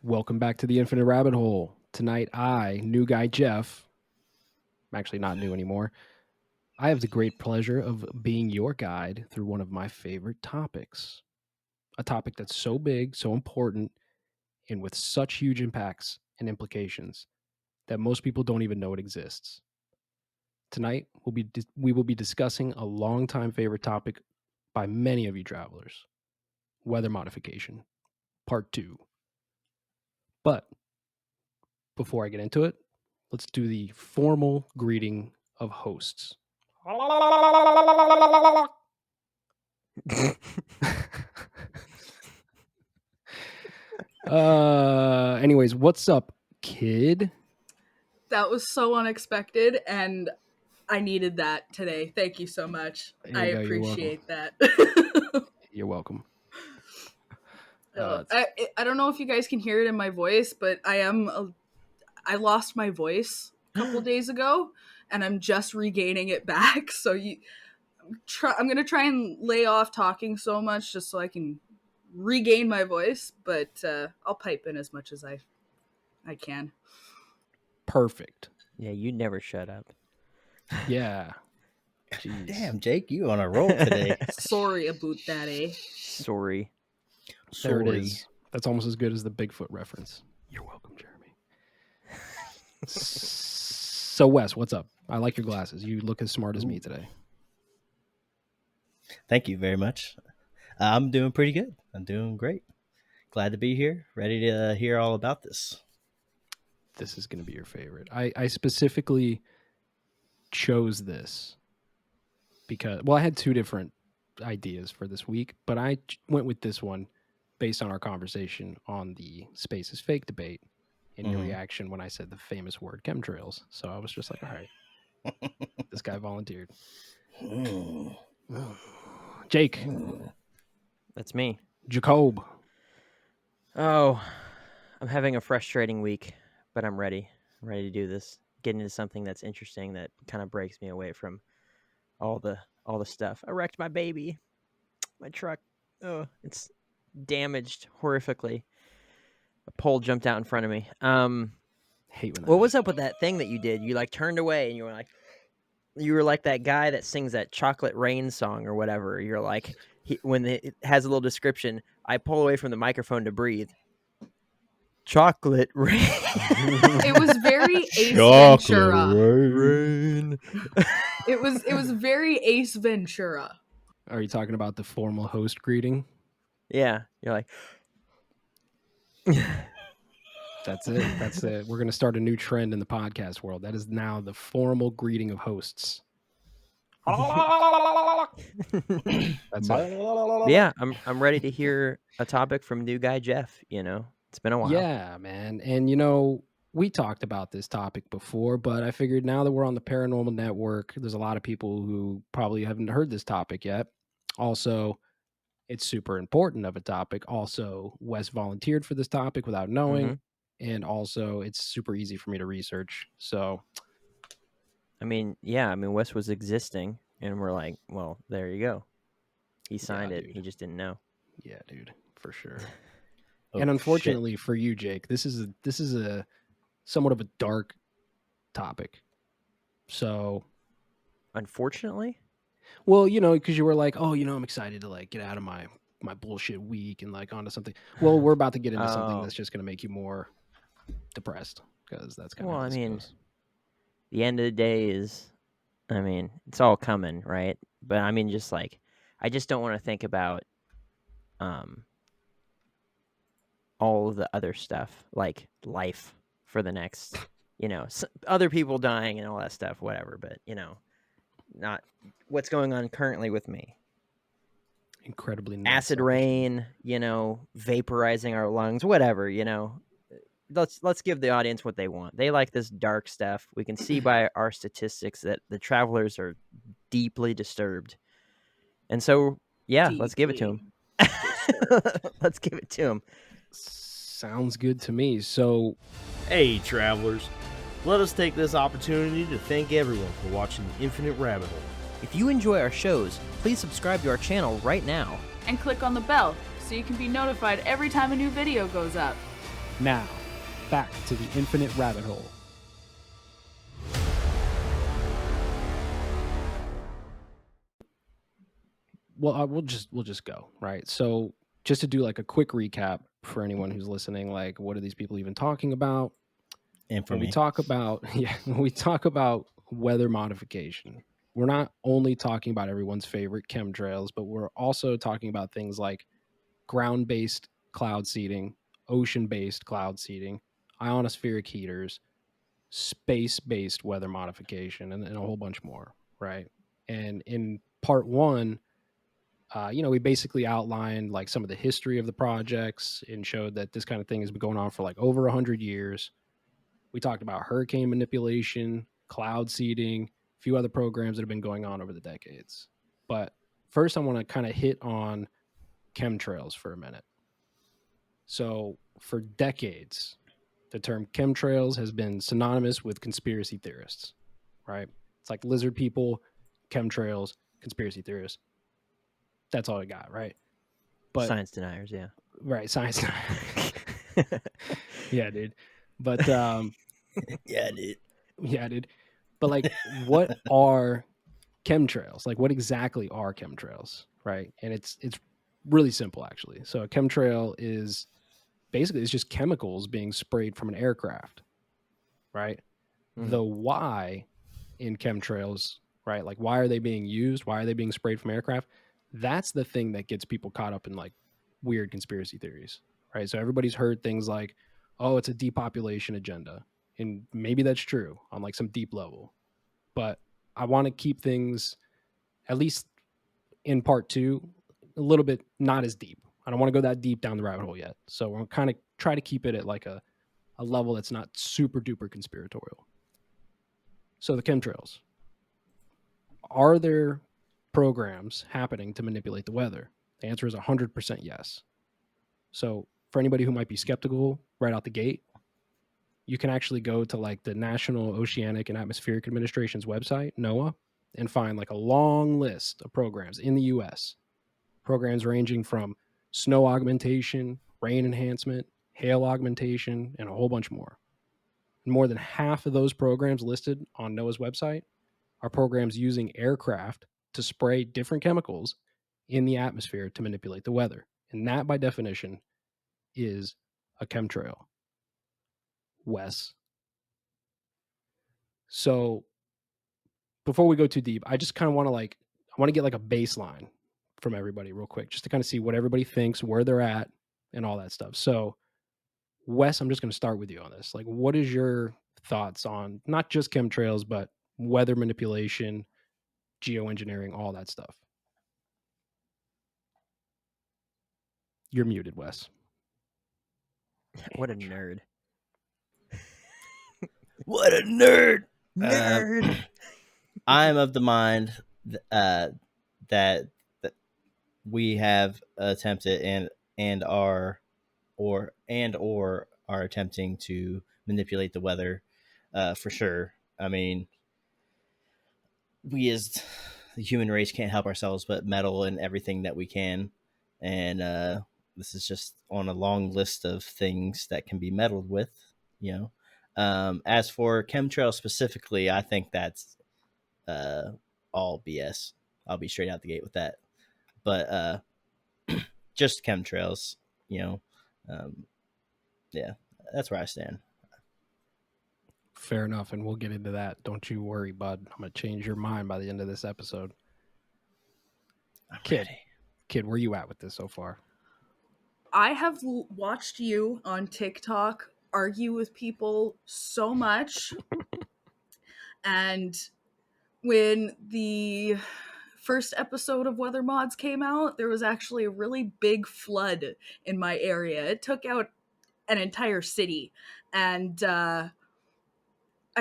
Welcome back to the Infinite Rabbit Hole. Tonight, new guy Jeff, I'm actually not new anymore. I have the great pleasure of being your guide through one of my favorite topics. A topic that's so big, so important, and with such huge impacts and implications that most people don't even know it exists. Tonight, we will be discussing a longtime favorite topic by many of you travelers, weather modification, part 2. But before I get into it, let's do the formal greeting of hosts. Anyways, what's up, kid? That was so unexpected, and I needed that today. Thank you so much. I appreciate that. You're welcome. I don't know if you guys can hear it in my voice, but I lost my voice a couple days ago, and I'm just regaining it back. So I'm gonna try and lay off talking so much just so I can regain my voice, but I'll pipe in as much as I can. Perfect. Yeah, you never shut up. Yeah. Jeez. Damn, Jake, you on a roll today. Sorry about that, eh? Sorry. There it is. That's almost as good as the Bigfoot reference. You're welcome, Jeremy. So, Wes, what's up? I like your glasses. You look as smart as me today. Thank you very much. I'm doing pretty good. I'm doing great. Glad to be here. Ready to hear all about this. This is going to be your favorite. I specifically chose this because, well, I had 2 different ideas for this week, but I went with this one based on our conversation on the space is fake debate and your reaction when I said the famous word chemtrails. So I was just like, all right, this guy volunteered. Jake. That's me. Jacob. Oh, I'm having a frustrating week, but I'm ready. I'm ready to do this. Get into something that's interesting that kind of breaks me away from all the stuff. I wrecked my baby. My truck. Oh, it's damaged horrifically. A pole jumped out in front of me. Hate when that what was up with that thing that you did? You like turned away and you were like that guy that sings that Chocolate Rain song or whatever. You're like, when it has a little description, I pull away from the microphone to breathe. Chocolate Rain. It was very Ace Ventura. Rain. It was very Ace Ventura. Are you talking about the formal host greeting? Yeah, you're like. That's it. That's it. We're going to start a new trend in the podcast world. That is now the formal greeting of hosts. That's it. Yeah, I'm ready to hear a topic from new guy Jeff. It's been a while. Yeah, man. And we talked about this topic before, but I figured now that we're on the Paranormal Network, there's a lot of people who probably haven't heard this topic yet. Also, it's super important of a topic. Also, Wes volunteered for this topic without knowing. And also, it's super easy for me to research. So, Wes was existing, and we're like, well, there you go. He signed it. Dude. He just didn't know. Yeah, dude, for sure. And unfortunately for you, Jake, this is a somewhat of a dark topic. So, unfortunately, well, because you were like, oh, I'm excited to like get out of my bullshit week and like onto something. Well, we're about to get into something that's just going to make you more depressed because that's kind of how this goes. The end of the day is, it's all coming, right? But just like, I just don't want to think about all of the other stuff, like life for the next, other people dying and all that stuff, whatever. But, not what's going on currently with me. Incredibly acid rain, vaporizing our lungs, whatever, Let's give the audience what they want. They like this dark stuff. We can see by our statistics that the travelers are deeply disturbed. And so, yeah, let's give it to them. Let's give it to them. Sounds good to me. So, hey, travelers. Let us take this opportunity to thank everyone for watching the Infinite Rabbit Hole. If you enjoy our shows, please subscribe to our channel right now. And click on the bell so you can be notified every time a new video goes up. Now, back to the infinite rabbit hole. Well, we'll just go, right? So, just to do like a quick recap for anyone who's listening, like, what are these people even talking about? And for When we me, talk about when we talk about weather modification, we're not only talking about everyone's favorite chemtrails, but we're also talking about things like ground-based cloud seeding, ocean-based cloud seeding, ionospheric heaters, space-based weather modification, and a whole bunch more, right? And in part one, we basically outlined like some of the history of the projects and showed that this kind of thing has been going on for like over 100 years. We talked about hurricane manipulation, cloud seeding, a few other programs that have been going on over the decades. But first, I want to kind of hit on chemtrails for a minute. So, for decades, the term chemtrails has been synonymous with conspiracy theorists, right? It's like lizard people, chemtrails, conspiracy theorists. That's all I got, right? But Science deniers, yeah. right, science. Yeah, dude. But yeah, dude. yeah, dude. But like, what are chemtrails? Like, what exactly are chemtrails, right? And it's really simple, actually. So a chemtrail is basically it's just chemicals being sprayed from an aircraft, right? The why in chemtrails, right? Like, why are they being used? Why are they being sprayed from aircraft? That's the thing that gets people caught up in like weird conspiracy theories, right? So everybody's heard things like, oh, it's a depopulation agenda. And maybe that's true on like some deep level. But I want to keep things, at least in part two, a little bit not as deep. I don't want to go that deep down the rabbit hole yet. So we're kind of try to keep it at like a level that's not super duper conspiratorial. So the chemtrails. Are there programs happening to manipulate the weather? The answer is 100% yes. So for anybody who might be skeptical right out the gate, you can actually go to like the National Oceanic and Atmospheric Administration's website, NOAA, and find like a long list of programs in the US. Programs ranging from snow augmentation, rain enhancement, hail augmentation, and a whole bunch more. And more than half of those programs listed on NOAA's website are programs using aircraft to spray different chemicals in the atmosphere to manipulate the weather. And that, by definition, is a chemtrail. Wes. So before we go too deep, I just kind of want to I want to get like a baseline from everybody real quick, just to kind of see what everybody thinks, where they're at, and all that stuff. So, Wes, I'm just going to start with you on this. Like, what is your thoughts on not just chemtrails, but weather manipulation, geoengineering, all that stuff? You're muted, Wes. What a nerd. What a nerd! Nerd. I'm of the mind that we have attempted and are or are attempting to manipulate the weather, for sure. I mean, we as the human race can't help ourselves but meddle in everything that we can, and this is just on a long list of things that can be meddled with. As for chemtrails specifically, I think that's all BS. I'll be straight out the gate with that. But just chemtrails, yeah, that's where I stand. Fair enough, and we'll get into that. Don't you worry, bud. I'm going to change your mind by the end of this episode. I'm Kid, ready. Kid, where you at with this so far? I have watched you on TikTok argue with people so much. And when the first episode of Weather Mods came out, there was actually a really big flood in my area. It took out an entire city. And I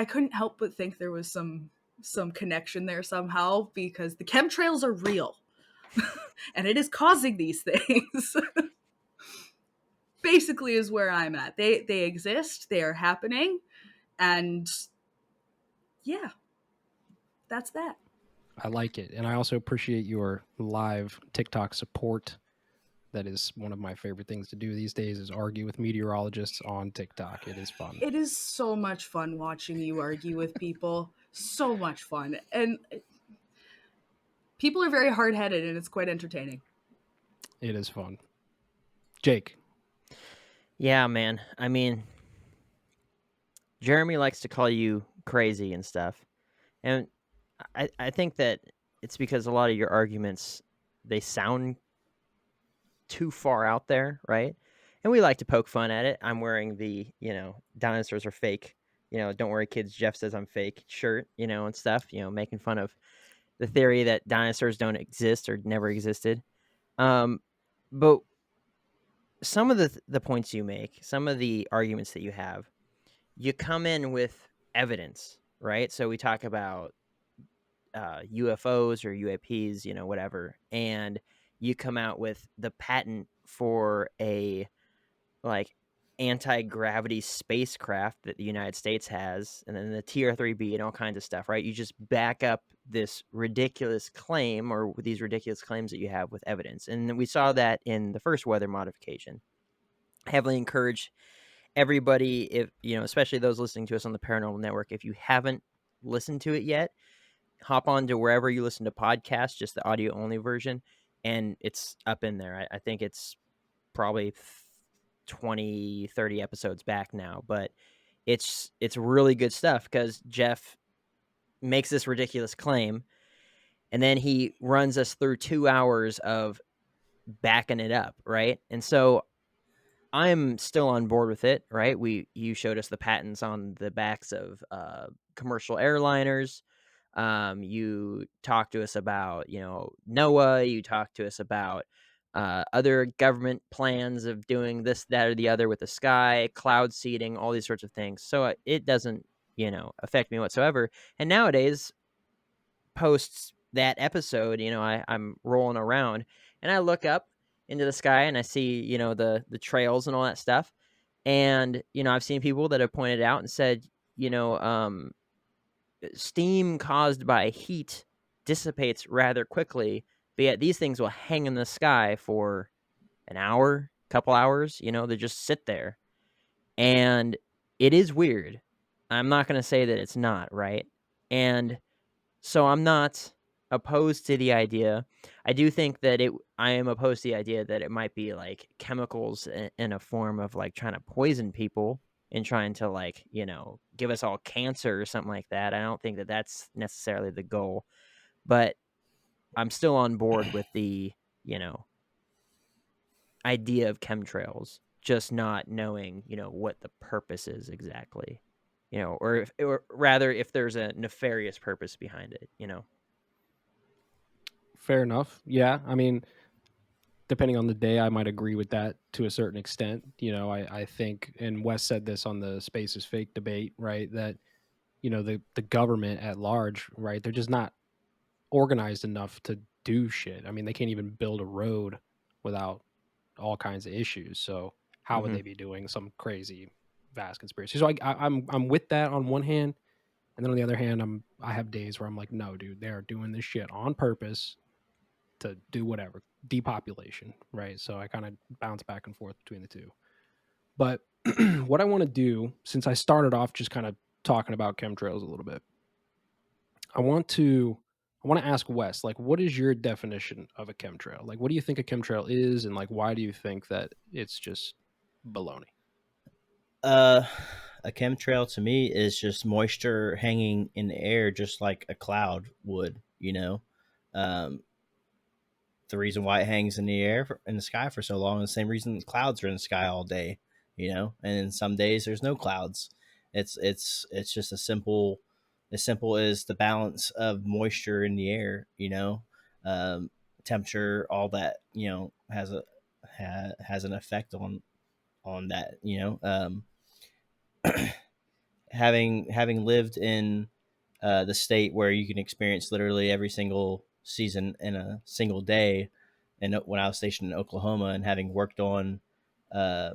couldn't help but think there was some connection there somehow, because the chemtrails are real. And it is causing these things. Basically is where I'm at. They exist, they are happening, and yeah, that's that. I like it. And I also appreciate your live TikTok support That is one of my favorite things to do these days, is argue with meteorologists on TikTok. It is fun. It is so much fun watching you argue with people. So much fun. And people are very hard-headed, and it's quite entertaining. It is fun. Jake. Yeah, man. I mean, Jeremy likes to call you crazy and stuff. And I think that it's because a lot of your arguments, they sound too far out there, right? And we like to poke fun at it. I'm wearing the, dinosaurs are fake, don't worry kids, Jeff says I'm fake shirt, and stuff, making fun of the theory that dinosaurs don't exist or never existed. But some of the points you make, some of the arguments that you have, you come in with evidence, right? So we talk about UFOs or UAPs, whatever, and you come out with the patent for a like anti-gravity spacecraft that the United States has, and then the TR-3B and all kinds of stuff, right? You just back up this ridiculous claim or these ridiculous claims that you have with evidence. And we saw that in the first weather modification. I heavily encourage everybody, if especially those listening to us on the Paranormal Network, if you haven't listened to it yet, hop on to wherever you listen to podcasts, just the audio only version, and it's up in there. I think it's probably 20, 30 episodes back now, but it's really good stuff because Jeff makes this ridiculous claim and then he runs us through 2 hours of backing it up, right? And so I'm still on board with it, right? You showed us the patents on the backs of commercial airliners. You talked to us about, NOAA. You talked to us about other government plans of doing this, that, or the other with the sky, cloud seeding, all these sorts of things. So it doesn't, affect me whatsoever. And nowadays, post that episode, I'm rolling around and I look up into the sky and I see, the trails and all that stuff. And, I've seen people that have pointed out and said, steam caused by heat dissipates rather quickly, but yet these things will hang in the sky for an hour, couple hours, they just sit there. And it is weird. I'm not going to say that it's not, right? And so I'm not opposed to the idea. I do think that I am opposed to the idea that it might be like chemicals in a form of like trying to poison people and trying to like, give us all cancer or something like that. I don't think that that's necessarily the goal, but I'm still on board with the, idea of chemtrails, just not knowing, what the purpose is exactly, or rather if there's a nefarious purpose behind it, Fair enough. Yeah. I mean, depending on the day, I might agree with that to a certain extent. I think, and Wes said this on the space is fake debate, right? That, the government at large, right? They're just not organized enough to do shit. I mean, they can't even build a road without all kinds of issues. So how would they be doing some crazy vast conspiracy? So I'm with that on one hand, and then on the other hand, I have days where I'm like, no, dude, they're doing this shit on purpose to do whatever, depopulation, right? So I kind of bounce back and forth between the two. But what I want to do, since I started off just kind of talking about chemtrails a little bit, I want to ask Wes, like, what is your definition of a chemtrail? Like, what do you think a chemtrail is, and like, why do you think that it's just baloney? A chemtrail to me is just moisture hanging in the air, just like a cloud would. The reason why it hangs in the air in the sky for so long is the same reason clouds are in the sky all day. And some days there's no clouds. It's just as simple as the balance of moisture in the air. Temperature, all that has an effect on that. Having lived in the state where you can experience literally every single season in a single day, and when I was stationed in Oklahoma, and having worked on Boeing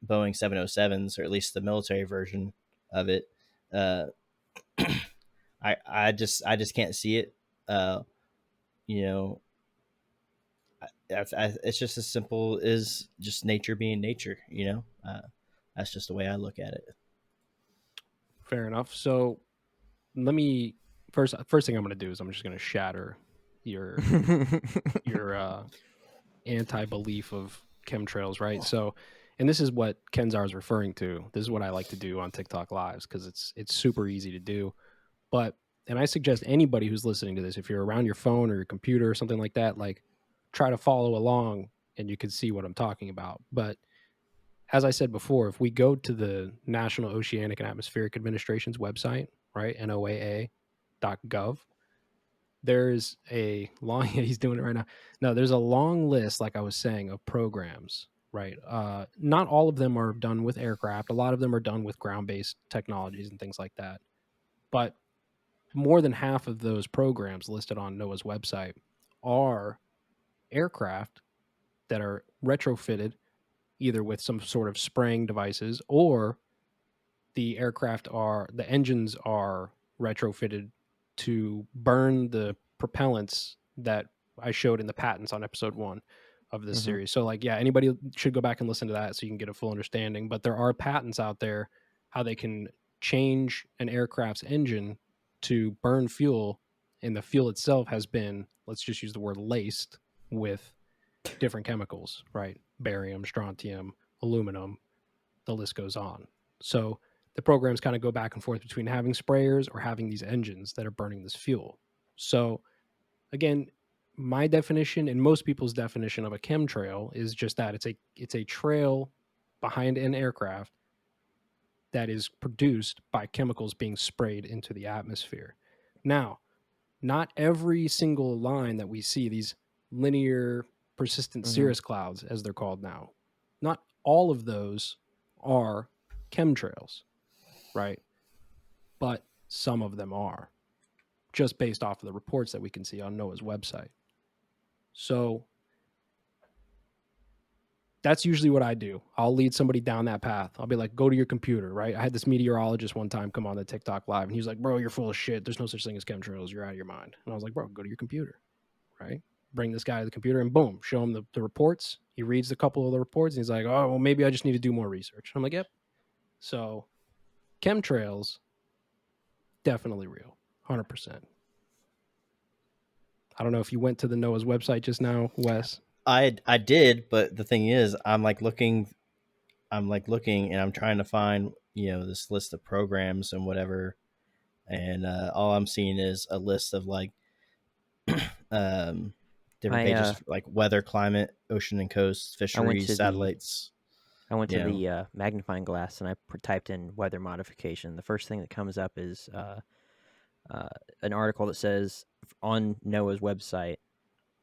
707s, or at least the military version of it, I just can't see it. it's just as simple as just nature being nature. That's just the way I look at it. Fair enough. So let me first thing I'm going to do is I'm just going to shatter your anti-belief of chemtrails, right? So, and this is what Kenzar is referring to. This is what I like to do on TikTok lives because it's super easy to do. And I suggest anybody who's listening to this, if you're around your phone or your computer or something like that, like try to follow along and you can see what I'm talking about. But as I said before, if we go to the National Oceanic and Atmospheric Administration's website, right, NOAA.gov, there's a long, he's doing it right now. No, there's a long list, like I was saying, of programs, right? Not all of them are done with aircraft. A lot of them are done with ground-based technologies and things like that. But more than half of those programs listed on NOAA's website are aircraft that are retrofitted either with some sort of spraying devices, or the engines are retrofitted to burn the propellants that I showed in the patents on episode 1 of this series. So like, yeah, anybody should go back and listen to that so you can get a full understanding. But there are patents out there how they can change an aircraft's engine to burn fuel, and the fuel itself has been, let's just use the word, laced with different chemicals, right? Barium, strontium, aluminum, the list goes on. So the programs kind of go back and forth between having sprayers or having these engines that are burning this fuel. So again, my definition and most people's definition of a chemtrail is just that it's a trail behind an aircraft that is produced by chemicals being sprayed into the atmosphere. Now, not every single line that we see, these linear persistent cirrus clouds, as they're called now, not all of those are chemtrails, right? But some of them are, just based off of the reports that we can see on NOAA's website. So that's usually what I do. I'll lead somebody down that path. I'll be like, go to your computer, right? I had this meteorologist one time come on the TikTok live, and he was like, bro, you're full of shit. There's no such thing as chemtrails. You're out of your mind. And I was like, bro, go to your computer, right? Bring this guy to the computer and boom, show him the reports. He reads a couple of the reports and he's like, oh, well, maybe I just need to do more research. I'm like, yep. So chemtrails, definitely real, 100%. I don't know if you went to the NOAA's website just now, Wes. I did, but the thing is, I'm looking, and I'm trying to find this list of programs and whatever, and all I'm seeing is a list of different pages like weather, climate, ocean and coast, fisheries, satellites. I went to the magnifying glass and I typed in weather modification. The first thing that comes up is an article that says on NOAA's website,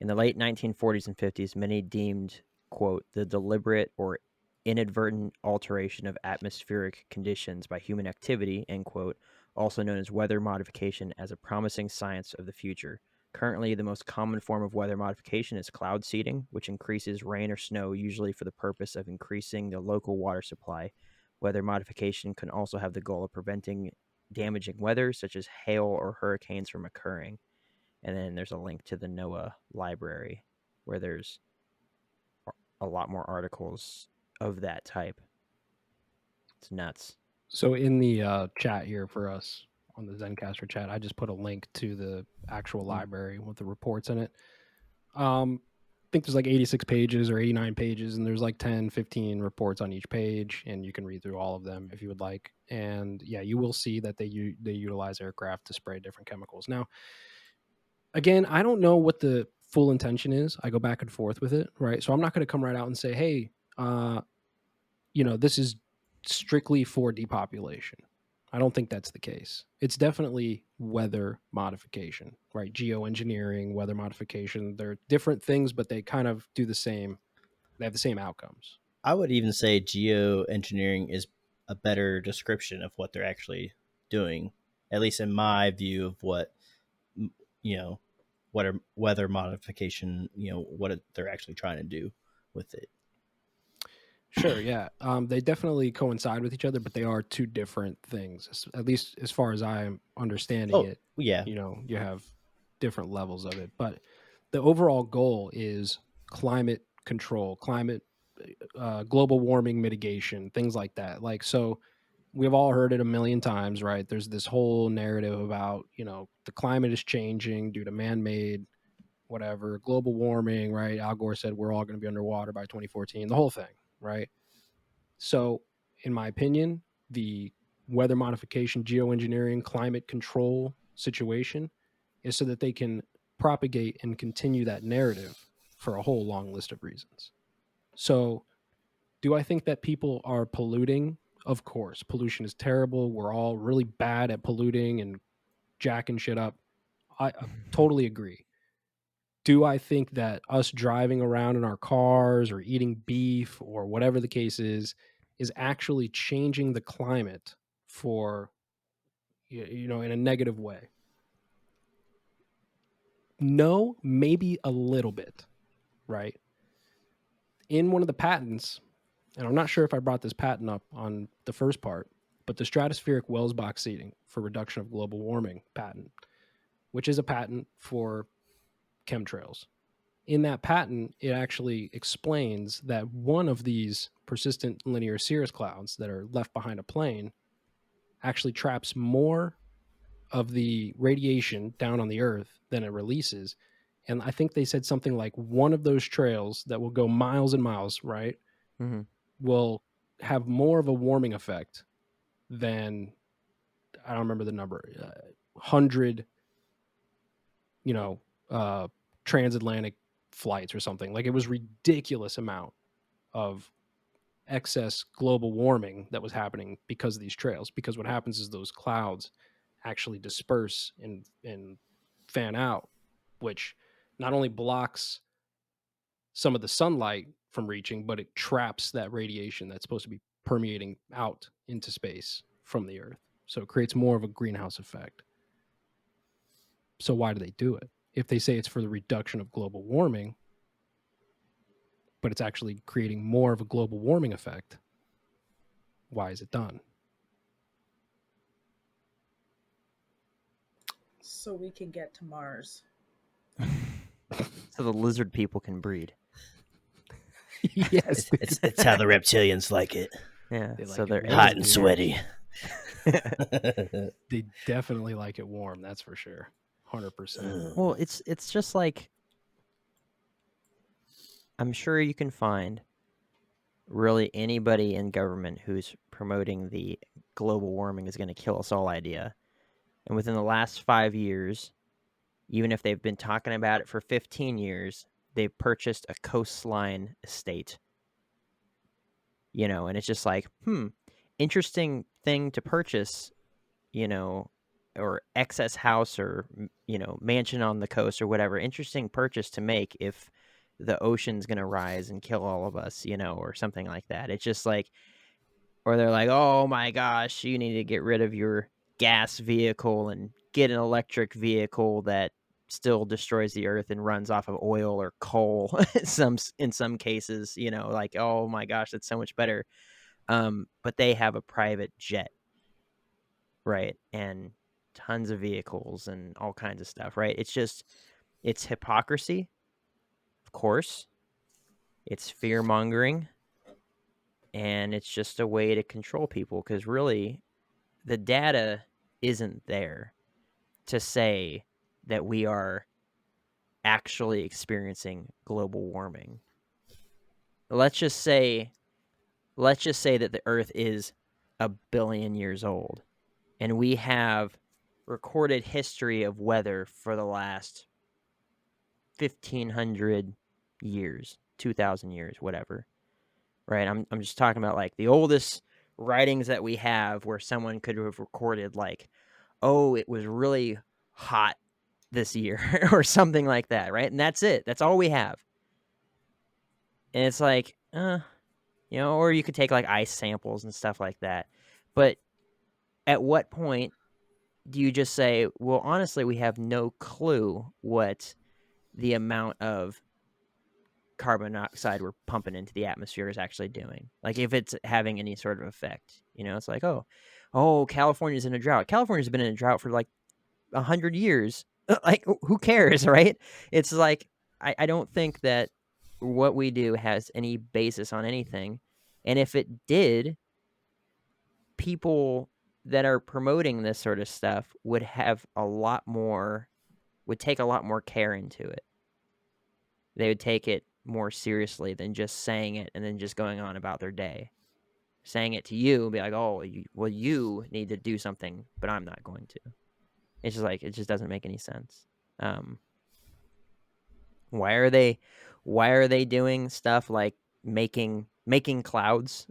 in the late 1940s and 50s, many deemed, quote, the deliberate or inadvertent alteration of atmospheric conditions by human activity, end quote, also known as weather modification, as a promising science of the future. Currently, the most common form of weather modification is cloud seeding, which increases rain or snow, usually for the purpose of increasing the local water supply. Weather modification can also have the goal of preventing damaging weather, such as hail or hurricanes, from occurring. And then there's a link to the NOAA library where there's a lot more articles of that type. It's nuts. So in the chat here for us on the Zencaster chat, I just put a link to the actual library with the reports in it. I think there's like 86 pages or 89 pages, and there's like 10, 15 reports on each page, and you can read through all of them if you would like. And yeah, you will see that they utilize aircraft to spray different chemicals. Now, again, I don't know what the full intention is. I go back and forth with it, right? So I'm not going to come right out and say, hey, this is strictly for depopulation. I don't think that's the case. It's definitely weather modification, right? Geoengineering, weather modification. They're different things, but they kind of do the same. They have the same outcomes. I would even say geoengineering is a better description of what they're actually doing, at least in my view of what are weather modification, what they're actually trying to do with it. Sure, yeah. They definitely coincide with each other, but they are two different things, at least as far as I'm understanding it. Yeah. You have different levels of it. But the overall goal is climate control, global warming mitigation, things like that. Like, so we've all heard it a million times, right? There's this whole narrative about, the climate is changing due to man-made whatever, global warming, right? Al Gore said we're all going to be underwater by 2014, the whole thing, right? So, in my opinion, the weather modification, geoengineering, climate control situation is so that they can propagate and continue that narrative for a whole long list of reasons. So, do I think that people are polluting? Of course. Pollution is terrible. We're all really bad at polluting and jacking shit up. I totally agree. Do I think that us driving around in our cars or eating beef or whatever the case is actually changing the climate for, in a negative way? No, maybe a little bit, right? In one of the patents, and I'm not sure if I brought this patent up on the first part, but the stratospheric Wells box seating for reduction of global warming patent, which is a patent for chemtrails. In that patent, it actually explains that one of these persistent linear cirrus clouds that are left behind a plane actually traps more of the radiation down on the Earth than it releases. And I think they said something like one of those trails that will go miles and miles, right, will have more of a warming effect than, I don't remember the number, 100, transatlantic flights or something. Like, it was ridiculous amount of excess global warming that was happening because of these trails. Because what happens is those clouds actually disperse and fan out, which not only blocks some of the sunlight from reaching, but it traps that radiation that's supposed to be permeating out into space from the Earth. So it creates more of a greenhouse effect. So why do they do it? If they say it's for the reduction of global warming, but it's actually creating more of a global warming effect, why is it done? So we can get to Mars. So the lizard people can breed. Yes. It's how the reptilians like it. Yeah, They so like they're it Hot warm. and sweaty. They definitely like it warm, that's for sure. 100%. Well, it's just like, I'm sure you can find really anybody in government who's promoting the global warming is going to kill us all idea. And within the last 5 years, even if they've been talking about it for 15 years, they've purchased a coastline estate. And it's just like, interesting thing to purchase, or excess house or, mansion on the coast or whatever. Interesting purchase to make if the ocean's going to rise and kill all of us, or something like that. It's just like, or they're like, oh my gosh, you need to get rid of your gas vehicle and get an electric vehicle that still destroys the earth and runs off of oil or coal in some cases, like, oh my gosh, that's so much better. But they have a private jet, right? And tons of vehicles and all kinds of stuff, right? It's hypocrisy, of course. It's fear-mongering. And it's just a way to control people, because really the data isn't there to say that we are actually experiencing global warming. Let's just say that the Earth is 1 billion years old, and we have recorded history of weather for the last 1,500 years, 2,000 years, whatever. Right? I'm just talking about like the oldest writings that we have where someone could have recorded like, oh, it was really hot this year or something like that, right? And that's it. That's all we have. And it's like, or you could take like ice samples and stuff like that. But at what point do you just say, well, honestly, we have no clue what the amount of carbon dioxide we're pumping into the atmosphere is actually doing? Like, if it's having any sort of effect, it's like, oh, California's in a drought. California's been in a drought for like 100 years. Like, who cares, right? It's like, I don't think that what we do has any basis on anything. And if it did, people that are promoting this sort of stuff would take a lot more care into it. They would take it more seriously than just saying it and then just going on about their day. Saying it to you and be like, oh, you need to do something, but I'm not going to. It's just like, it just doesn't make any sense. Why are they doing stuff like making clouds?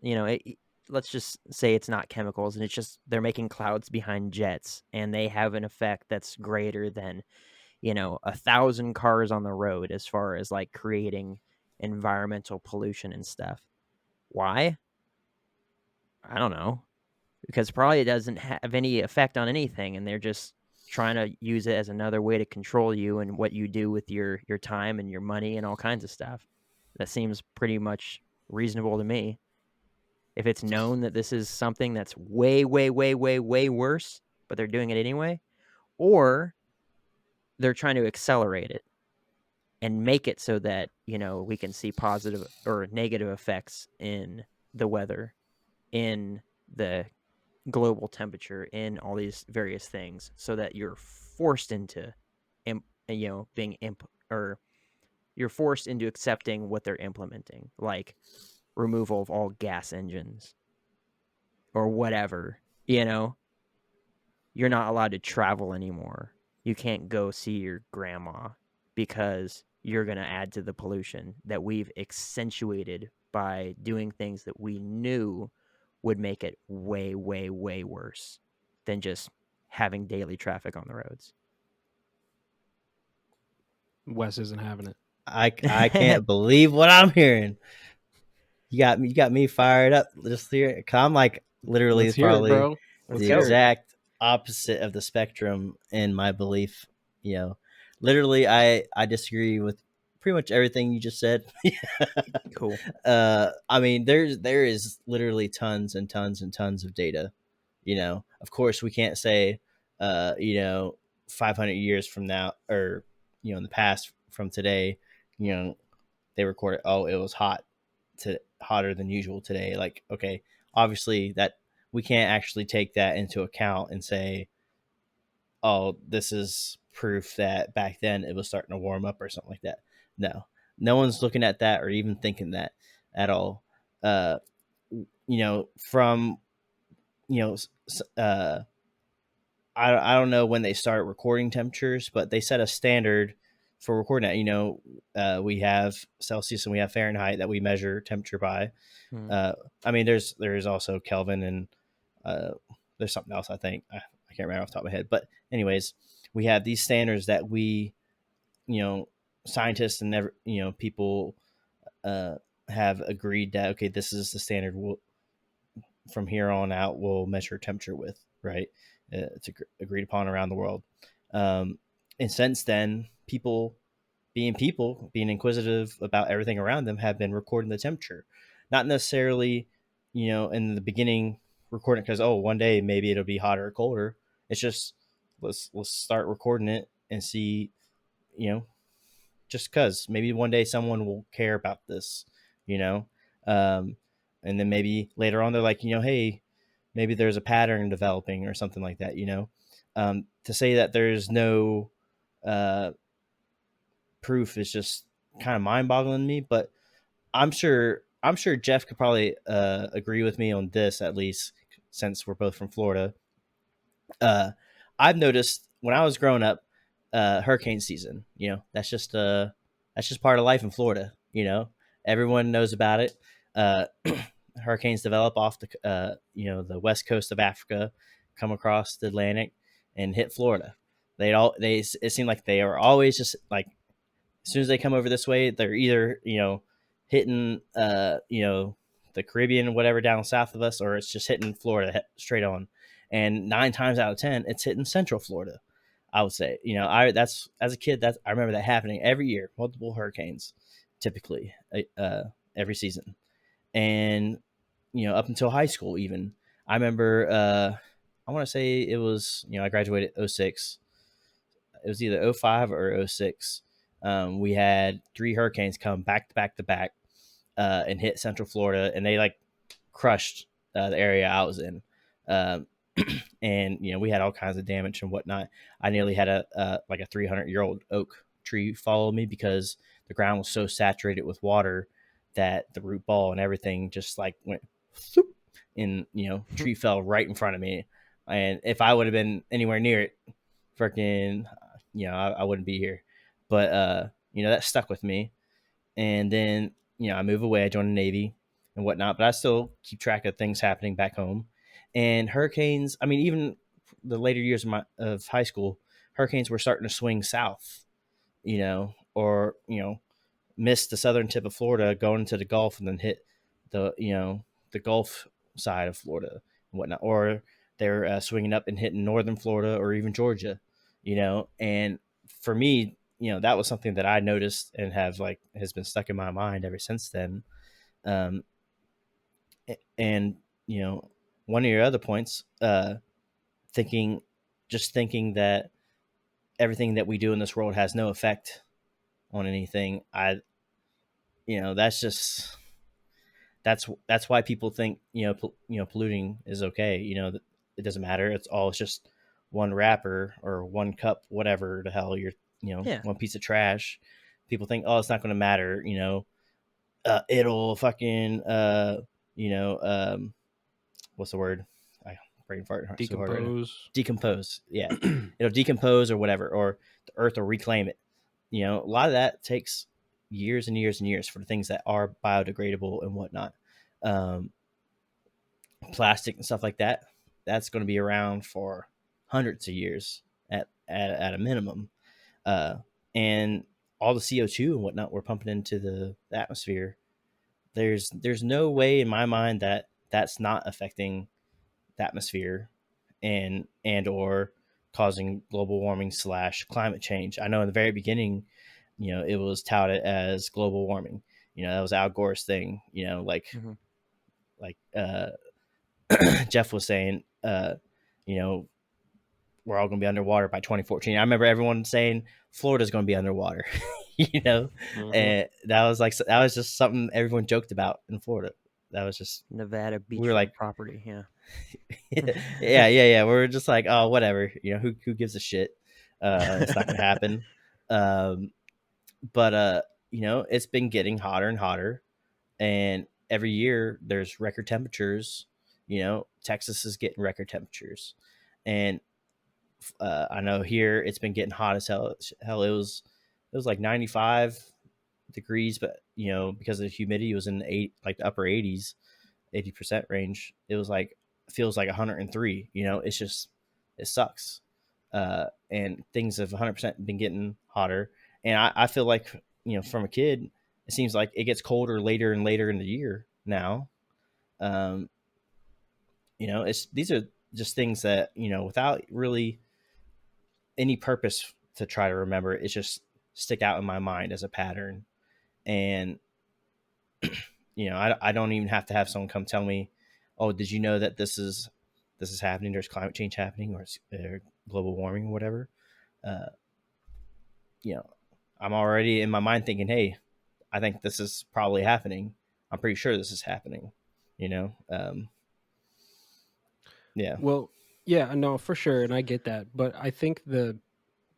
Let's just say it's not chemicals, and it's just they're making clouds behind jets, and they have an effect that's greater than 1,000 cars on the road as far as like creating environmental pollution and stuff. Why? I don't know. Because probably it doesn't have any effect on anything, and they're just trying to use it as another way to control you and what you do with your time and your money and all kinds of stuff. That seems pretty much reasonable to me. If it's known that this is something that's way, way, way, way, way worse, but they're doing it anyway, or they're trying to accelerate it and make it so that, we can see positive or negative effects in the weather, in the global temperature, in all these various things, so that you're forced into you're forced into accepting what they're implementing, like removal of all gas engines or whatever. You're not allowed to travel anymore. You can't go see your grandma because you're going to add to the pollution that we've accentuated by doing things that we knew would make it way, way, way worse than just having daily traffic on the roads. Wes isn't having it. I can't believe what I'm hearing. You got me fired up just here. I'm like literally Let's hear it, probably bro. Let's the hear it. exact opposite of the spectrum in my belief. Literally, I disagree with pretty much everything you just said. Cool. I mean, there is literally tons and tons and tons of data. Of course, we can't say, 500 years from now, or in the past from today, they recorded, oh, it was hotter than usual today. Like, okay, obviously that we can't actually take that into account and say, oh, this is proof that back then it was starting to warm up or something like that. No one's looking at that or even thinking that at all. From, I don't know when they start recording temperatures, but they set a standard for recording that. We have Celsius and we have Fahrenheit that we measure temperature by. I mean, there's also Kelvin, and there's something else, I think. I can't remember off the top of my head. But anyways, we have these standards that we, scientists and people have agreed that, okay, this is the standard from here on out we'll measure temperature with, right? It's agreed upon around the world. And since then, people being inquisitive about everything around them, have been recording the temperature. Not necessarily, in the beginning recording because, oh, one day maybe it'll be hotter or colder. It's just let's start recording it and see, just because maybe one day someone will care about this, and then maybe later on they're like, hey, maybe there's a pattern developing or something like that. To say that there's no proof is just kind of mind-boggling to me. But I'm sure Jeff could probably agree with me on this, at least since we're both from Florida. I've noticed when I was growing up, hurricane season, that's just part of life in Florida. Everyone knows about it. Hurricanes develop off the the west coast of Africa, come across the Atlantic, and hit Florida. It seemed like they are always just like, as soon as they come over this way, they're either hitting the Caribbean or whatever down south of us, or it's just hitting Florida straight on. And 9 times out of 10, it's hitting Central Florida. I would say, that's, as a kid, I remember that happening every year, multiple hurricanes, typically every season. And, up until high school, even, I remember, I want to say it was, I graduated 06. It was either 05 or 06. We had 3 hurricanes come back to back to back and hit Central Florida, and they like crushed the area I was in. And we had all kinds of damage and whatnot. I nearly had a 300-year-old oak tree follow me because the ground was so saturated with water that the root ball and everything just like went whoop, and tree fell right in front of me. And if I would have been anywhere near it, freaking, I wouldn't be here. But that stuck with me. And then I move away. I joined the Navy and whatnot, but I still keep track of things happening back home. And hurricanes, I mean, even the later years of high school, hurricanes were starting to swing south, or miss the southern tip of Florida, going into the Gulf, and then hit the Gulf side of Florida and whatnot, or they're swinging up and hitting northern Florida or even Georgia, And for me, that was something that I noticed and has been stuck in my mind ever since then. And one of your other points, thinking that everything that we do in this world has no effect on anything. That's why people think polluting is okay. It doesn't matter. It's just one wrapper or one cup, whatever the hell you're one piece of trash. People think, oh, it's not going to matter. It'll fucking what's the word? I brain fart so hard right now. Decompose. Yeah, it'll decompose or whatever, or the earth will reclaim it. A lot of that takes years and years and years for the things that are biodegradable and whatnot. Plastic and stuff like that, that's going to be around for hundreds of years at a minimum. And all the CO2 and whatnot we're pumping into the atmosphere, there's no way in my mind that that's not affecting the atmosphere and or causing global warming / climate change. I know in the very beginning, it was touted as global warming. That was Al Gore's thing. Jeff was saying, we're all going to be underwater by 2014. I remember everyone saying Florida's going to be underwater, and that was just something everyone joked about in Florida. That was just Nevada beachfront we were like property. Yeah. yeah. We were just like, oh, whatever, who gives a shit? It's not going to happen. But it's been getting hotter and hotter, and every year there's record temperatures. Texas is getting record temperatures, and I know here it's been getting hot as hell. It was like 95 degrees, but because of the humidity, it was in the upper 80s, 80% range. It was feels like 103. It's just, it sucks. And things have 100% been getting hotter, and I feel like from a kid, it seems like it gets colder later and later in the year now. These are just things that without really any purpose to try to remember, it just stick out in my mind as a pattern. And I don't even have to have someone come tell me, oh, did you know that this is happening? There's climate change happening, or global warming, or whatever. I'm already in my mind thinking, hey, I think this is probably happening. I'm pretty sure this is happening. Yeah. Well, yeah, no, for sure, and I get that, but I think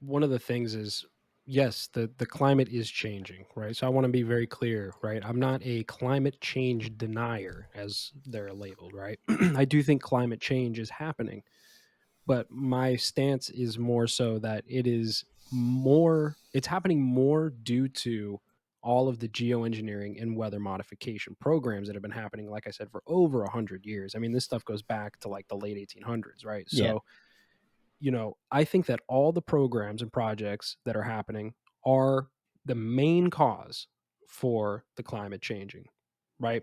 one of the things is, yes, the climate is changing, right? So I want to be very clear, right? I'm not a climate change denier, as they're labeled, right? I do think climate change is happening, but my stance is more so that it's happening more due to all of the geoengineering and weather modification programs that have been happening, like I said, for over 100 years. I mean, this stuff goes back to like the late 1800s, right? Yeah. So, I think that all the programs and projects that are happening are the main cause for the climate changing, right?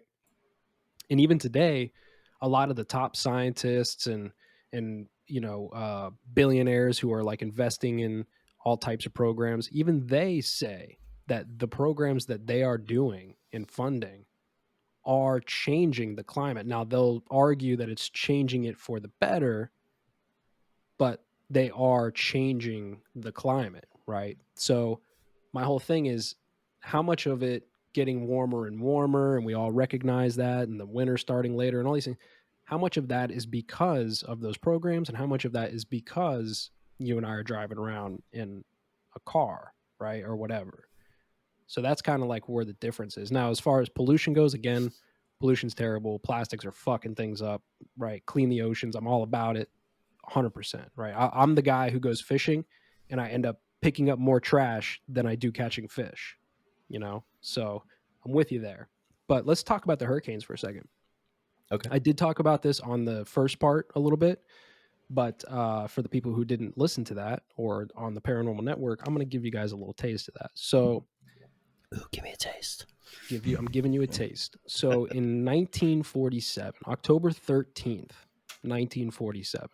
And even today, a lot of the top scientists and billionaires who are like investing in all types of programs, even they say that the programs that they are doing and funding are changing the climate. Now, they'll argue that it's changing it for the better, but they are changing the climate, right? So my whole thing is how much of it getting warmer and warmer, and we all recognize that, and the winter starting later, and all these things. How much of that is because of those programs, and how much of that is because you and I are driving around in a car, right, or whatever? So that's kind of like where the difference is. Now, as far as pollution goes, again, pollution's terrible. Plastics are fucking things up, right? Clean the oceans. I'm all about it, 100%, right? I'm the guy who goes fishing, and I end up picking up more trash than I do catching fish, you know? So I'm with you there. But let's talk about the hurricanes for a second. Okay. I did talk about this on the first part a little bit, but for the people who didn't listen to that or on the Paranormal Network, I'm going to give you guys a little taste of that. So, Ooh, give me a taste. I'm giving you a taste. So, in 1947, October 13th, 1947,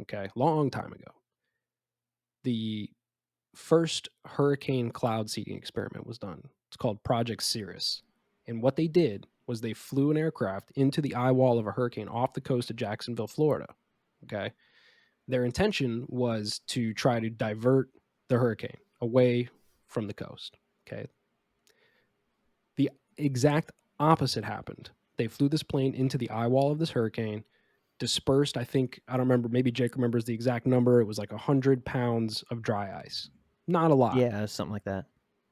okay, long time ago, the first hurricane cloud seeding experiment was done. It's called Project Cirrus. And what they did was they flew an aircraft into the eye wall of a hurricane off the coast of Jacksonville, Florida. Okay. Their intention was to try to divert the hurricane away from the coast. Okay. The exact opposite happened. They flew this plane into the eye wall of this hurricane, dispersed, I don't remember, maybe Jake remembers the exact number. It was like 100 pounds of dry ice. Not a lot. Yeah, something like that.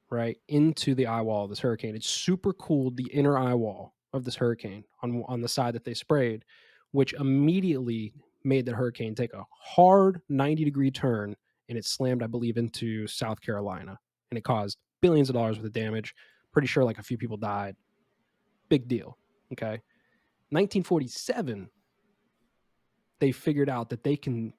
Right, into the eye wall of this hurricane. It super cooled the inner eye wall of this hurricane on the side that they sprayed, which immediately made the hurricane take a hard 90-degree turn, and it slammed, I believe, into South Carolina, and it caused billions of dollars worth of damage. Pretty sure like a few people died. Big deal. Okay. 1947, they figured out that they can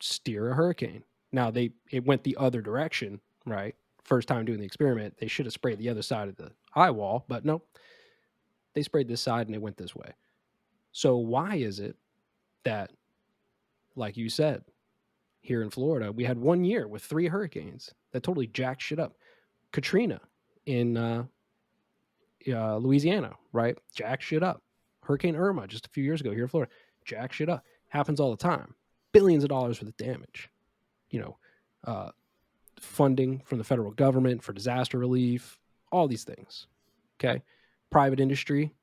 steer a hurricane. Now it went the other direction, right? First time doing the experiment, they should have sprayed the other side of the eye wall, but no, they sprayed this side and it went this way. So why is it that, like you said, here in Florida, we had 1 year with 3 hurricanes that totally jacked shit up? Katrina in Louisiana, right? Jack shit up. Hurricane Irma just a few years ago here in Florida, jack shit up. Happens all the time. Billions of dollars worth of damage. You know, funding from the federal government for disaster relief, all these things. Okay. Private industry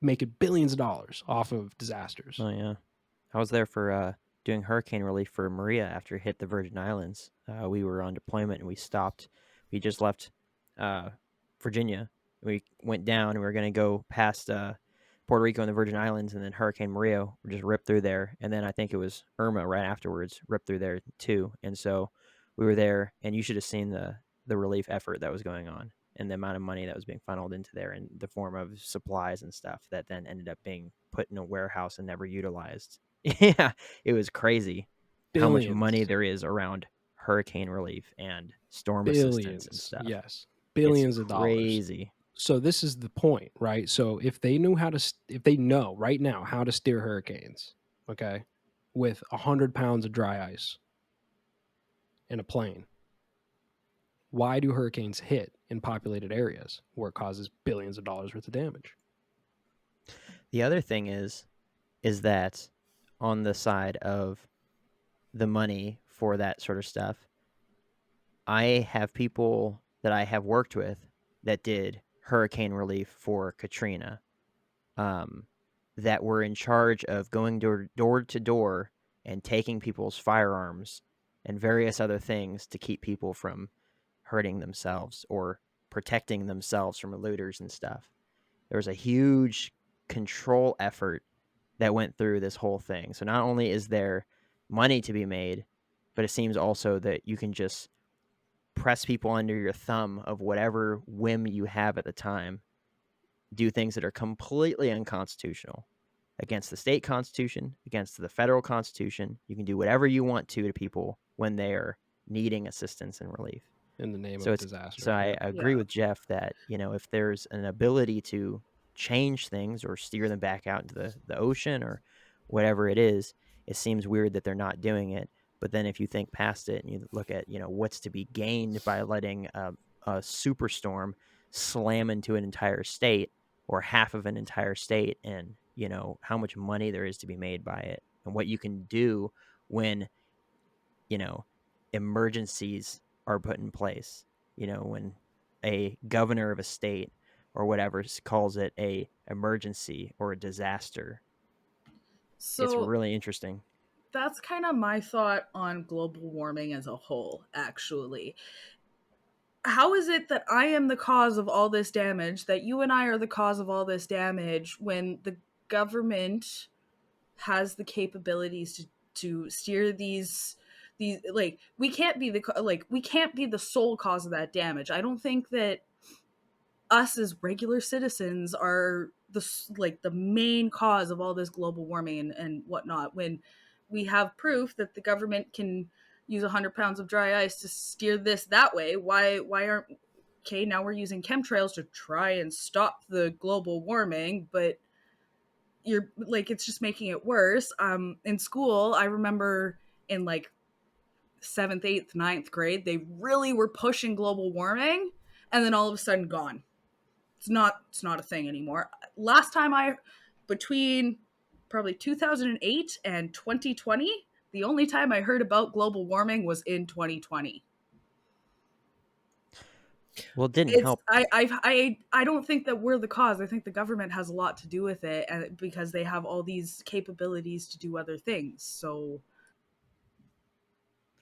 making billions of dollars off of disasters. Oh yeah, I was there for doing hurricane relief for Maria after it hit the Virgin Islands. We were on deployment and we stopped. We just left Virginia. We went down and we were going to go past Puerto Rico and the Virgin Islands, and then Hurricane Maria just ripped through there. And then I think it was Irma right afterwards ripped through there too. And so we were there, and you should have seen the relief effort that was going on and the amount of money that was being funneled into there in the form of supplies and stuff that then ended up being put in a warehouse and never utilized. Yeah, it was crazy how much money there is around hurricane relief and storm assistance and stuff. Yes, billions of dollars. Crazy. So this is the point, right? So if they know right now how to steer hurricanes, okay, with 100 pounds of dry ice in a plane, why do hurricanes hit in populated areas where it causes billions of dollars worth of damage? The other thing is that on the side of the money for that sort of stuff, I have people that I have worked with that did hurricane relief for Katrina, that were in charge of going door to door and taking people's firearms and various other things to keep people from hurting themselves or protecting themselves from looters and stuff. There was a huge control effort that went through this whole thing. So not only is there money to be made, but it seems also that you can just press people under your thumb of whatever whim you have at the time, do things that are completely unconstitutional against the state constitution, against the federal constitution. You can do whatever you want to people when they are needing assistance and relief in the name of disaster. So I agree with Jeff that, if there's an ability to change things or steer them back out into the ocean or whatever it is, it seems weird that they're not doing it. But then if you think past it and you look at, what's to be gained by letting a superstorm slam into an entire state or half of an entire state, and, how much money there is to be made by it, and what you can do when, emergencies are put in place. when a governor of a state or whatever calls it a emergency or a disaster. It's So really interesting. that's kind of my thought on global warming as a whole, actually. How is it that I am the cause of all this damage, that you and I are the cause of all this damage, when the government has the capabilities to steer these like we can't be the sole cause of that damage. I don't think that us as regular citizens are the main cause of all this global warming and whatnot, when we have proof that the government can use 100 pounds of dry ice to steer this that way. Why aren't okay, now we're using chemtrails to try and stop the global warming, but you're like, it's just making it worse. In school, I remember in like 7th, 8th, 9th grade, they really were pushing global warming, and then all of a sudden gone. It's not a thing anymore. Last time between probably 2008 and 2020, the only time I heard about global warming was in 2020. Well, it didn't help. I don't think that we're the cause. I think the government has a lot to do with it, and because they have all these capabilities to do other things. So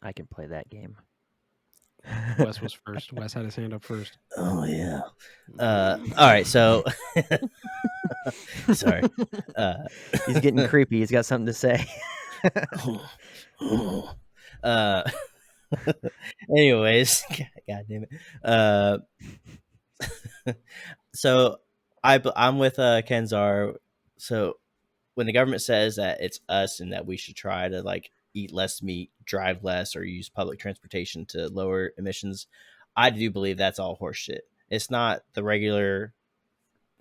I can play that game. Wes was first. Wes had his hand up first. Oh yeah. All right. So, sorry. He's getting creepy. He's got something to say. Anyways, God damn it. So I'm with Kenzar. So when the government says that it's us and that we should try to like eat less meat, drive less, or use public transportation to lower emissions, I do believe that's all horseshit. It's not the regular,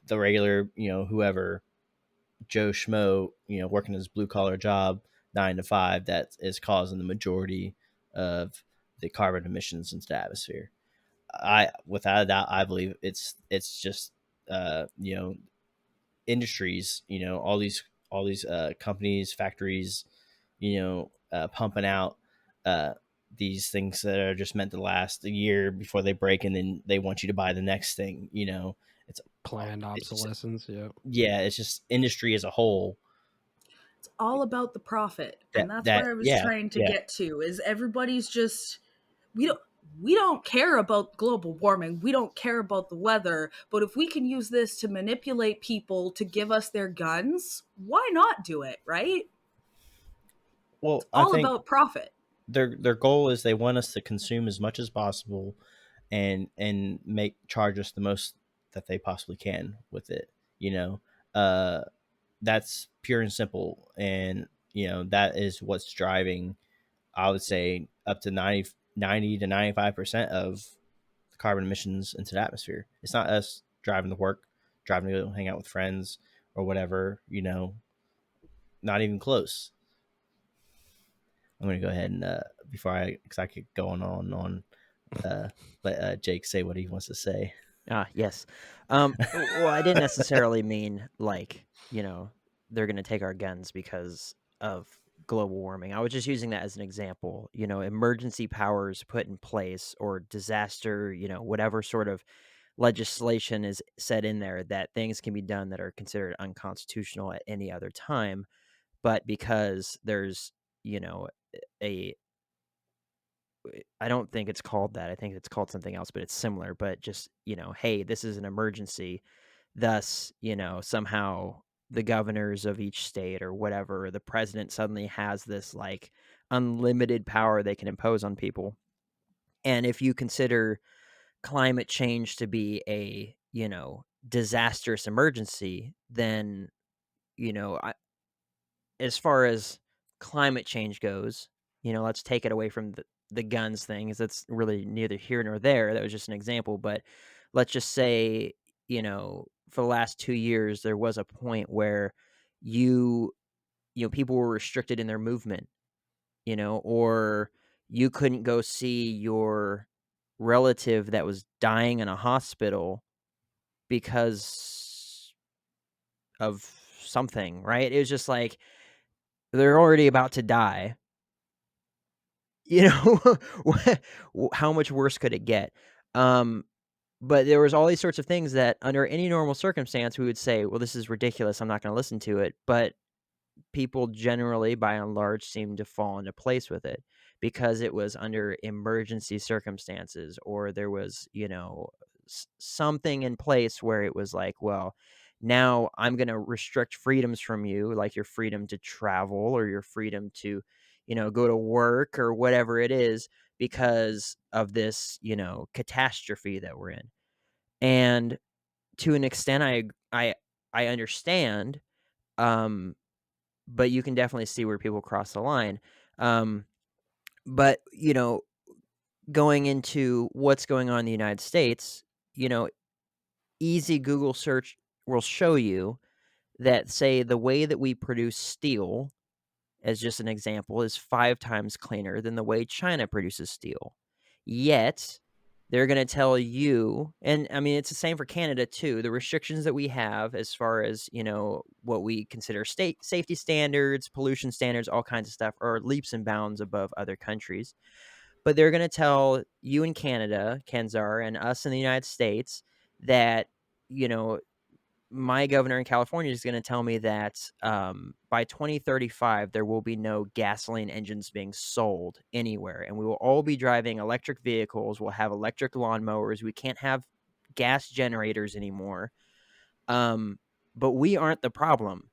whoever, Joe Schmo, working his blue collar job 9 to 5 that is causing the majority of the carbon emissions into the atmosphere. Without a doubt, I believe it's just industries, all these companies, factories, pumping out these things that are just meant to last a year before they break, and then they want you to buy the next thing. It's Planned obsolescence. it's just industry as a whole. it's all about the profit, and that's where I was trying to get to. Is everybody's just we don't care about global warming. We don't care about the weather. But if we can use this to manipulate people to give us their guns, why not do it, right? Well, it's all about profit. Their goal is they want us to consume as much as possible and charge us the most that they possibly can with it. That's pure and simple. And, that is what's driving, I would say, up to 90 to 95% of carbon emissions into the atmosphere. It's not us driving to work, driving to go hang out with friends or whatever, not even close. I'm going to go ahead and, because I keep going on, let Jake say what he wants to say. Yes. Well, I didn't necessarily mean like, they're going to take our guns because of global warming. I was just using that as an example. Emergency powers put in place, or disaster, whatever sort of legislation is set in there, that things can be done that are considered unconstitutional at any other time. But because there's, I don't think it's called that. I think it's called something else, but it's similar. But just, hey, this is an emergency. Thus, somehow the governors of each state or whatever, the president suddenly has this like unlimited power they can impose on people. And if you consider climate change to be a, disastrous emergency, then, as far as climate change goes, let's take it away from the guns thing, because that's really neither here nor there. That was just an example. But let's just say, for the last 2 years, there was a point where people were restricted in their movement, or you couldn't go see your relative that was dying in a hospital because of something, right? It was just like, they're already about to die. How much worse could it get? But there was all these sorts of things that under any normal circumstance we would say, well, this is ridiculous, I'm not going to listen to it. But people generally, by and large, seem to fall into place with it because it was under emergency circumstances, or there was, something in place where it was like, well, now I'm going to restrict freedoms from you, like your freedom to travel or your freedom to, go to work or whatever it is, because of this, catastrophe that we're in. And to an extent, I understand, but you can definitely see where people cross the line. But going into what's going on in the United States, easy Google search will show you that, say, the way that we produce steel, as just an example, is 5 times cleaner than the way China produces steel. Yet, they're going to tell you, and I mean, it's the same for Canada too, the restrictions that we have as far as, what we consider state safety standards, pollution standards, all kinds of stuff are leaps and bounds above other countries. But they're going to tell you in Canada, Kenzar, and us in the United States that, my governor in California is going to tell me that by 2035, there will be no gasoline engines being sold anywhere. And we will all be driving electric vehicles. We'll have electric lawnmowers. We can't have gas generators anymore. But we aren't the problem.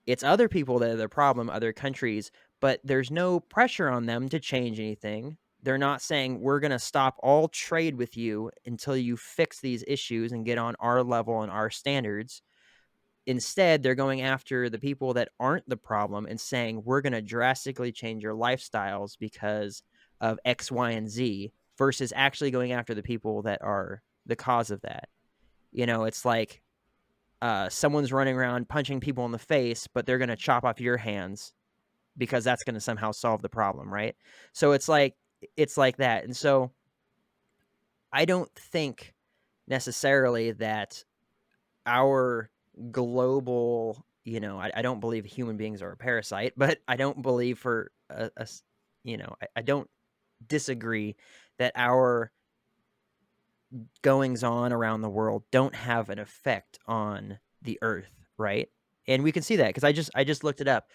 It's other people that are the problem, other countries. But there's no pressure on them to change anything. They're not saying we're going to stop all trade with you until you fix these issues and get on our level and our standards. Instead, they're going after the people that aren't the problem and saying, we're going to drastically change your lifestyles because of X, Y, and Z, versus actually going after the people that are the cause of that. It's like someone's running around punching people in the face, but they're going to chop off your hands because that's going to somehow solve the problem, right? So it's like that. And so I don't think necessarily that our global, I don't believe human beings are a parasite, but I don't believe for I don't disagree that our goings on around the world don't have an effect on the earth, right? And we can see that because I just looked it up.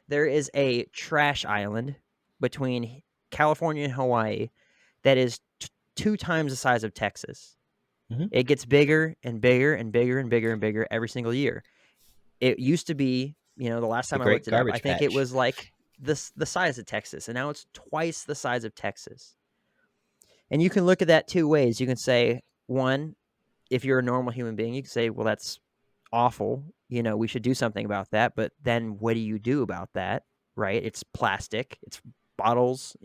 There is a trash island between California and Hawaii that is 2 times the size of Texas. Mhm. It gets bigger and bigger and bigger and bigger and bigger every single year. It used to be, the last time I great looked it up, I garbage think it patch. was like the size of Texas, and now it's twice the size of Texas. And you can look at that 2 ways. You can say, one, if you're a normal human being, you can say, well, that's awful. We should do something about that. But then what do you do about that? Right? It's plastic. It's bottles,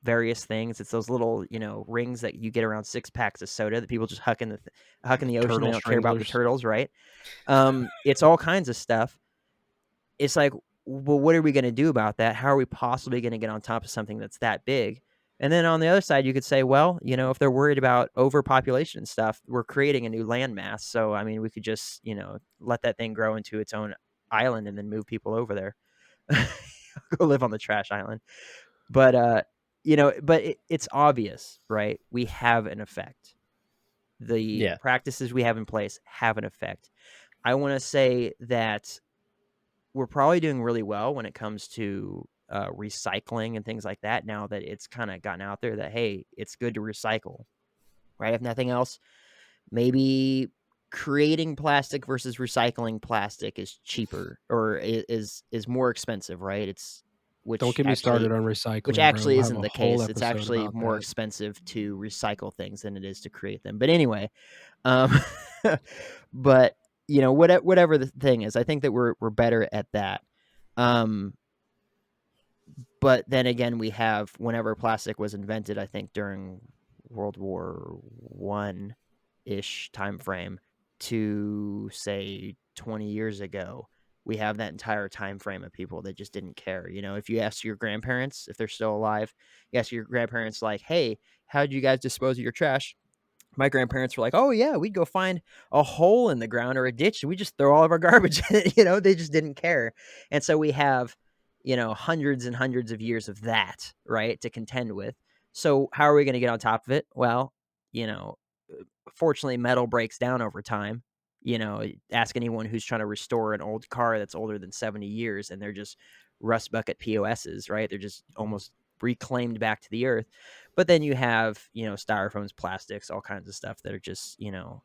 various things. It's those little, rings that you get around 6 packs of soda that people just huck in the ocean. Turtle They don't care about the stranglers. turtles, right? It's all kinds of stuff. It's like, well, what are we going to do about that? How are we possibly going to get on top of something that's that big? And then on the other side, you could say, well, if they're worried about overpopulation and stuff, we're creating a new landmass. So, I mean, we could just, let that thing grow into its own island and then move people over there. Go live on the trash island. But, it's obvious, right? We have an effect. The practices we have in place have an effect. I want to say that we're probably doing really well when it comes to recycling and things like that, now that it's kind of gotten out there that, hey, it's good to recycle, right? If nothing else, maybe creating plastic versus recycling plastic is cheaper, or is more expensive, right? Don't get me started on recycling, which bro. actually We'll have isn't a the whole case. It's episode actually about more that. expensive to recycle things than it is to create them. But anyway, but whatever the thing is, I think that we're better at that. But then again, we have, whenever plastic was invented, I think during World War I ish time frame, to say 20 years ago, we have that entire time frame of people that just didn't care. If you ask your grandparents, if they're still alive, you ask your grandparents, like, hey, how did you guys dispose of your trash? My grandparents were like, oh yeah, we'd go find a hole in the ground or a ditch and we just throw all of our garbage in it. They just didn't care. And so we have, hundreds and hundreds of years of that, right, to contend with. So how are we going to get on top of it? Well, fortunately, metal breaks down over time. You know, ask anyone who's trying to restore an old car that's older than 70 years, and they're just rust bucket POSs, right? They're just almost reclaimed back to the earth. But then you have, you know, styrofoams, plastics, all kinds of stuff that are just, you know,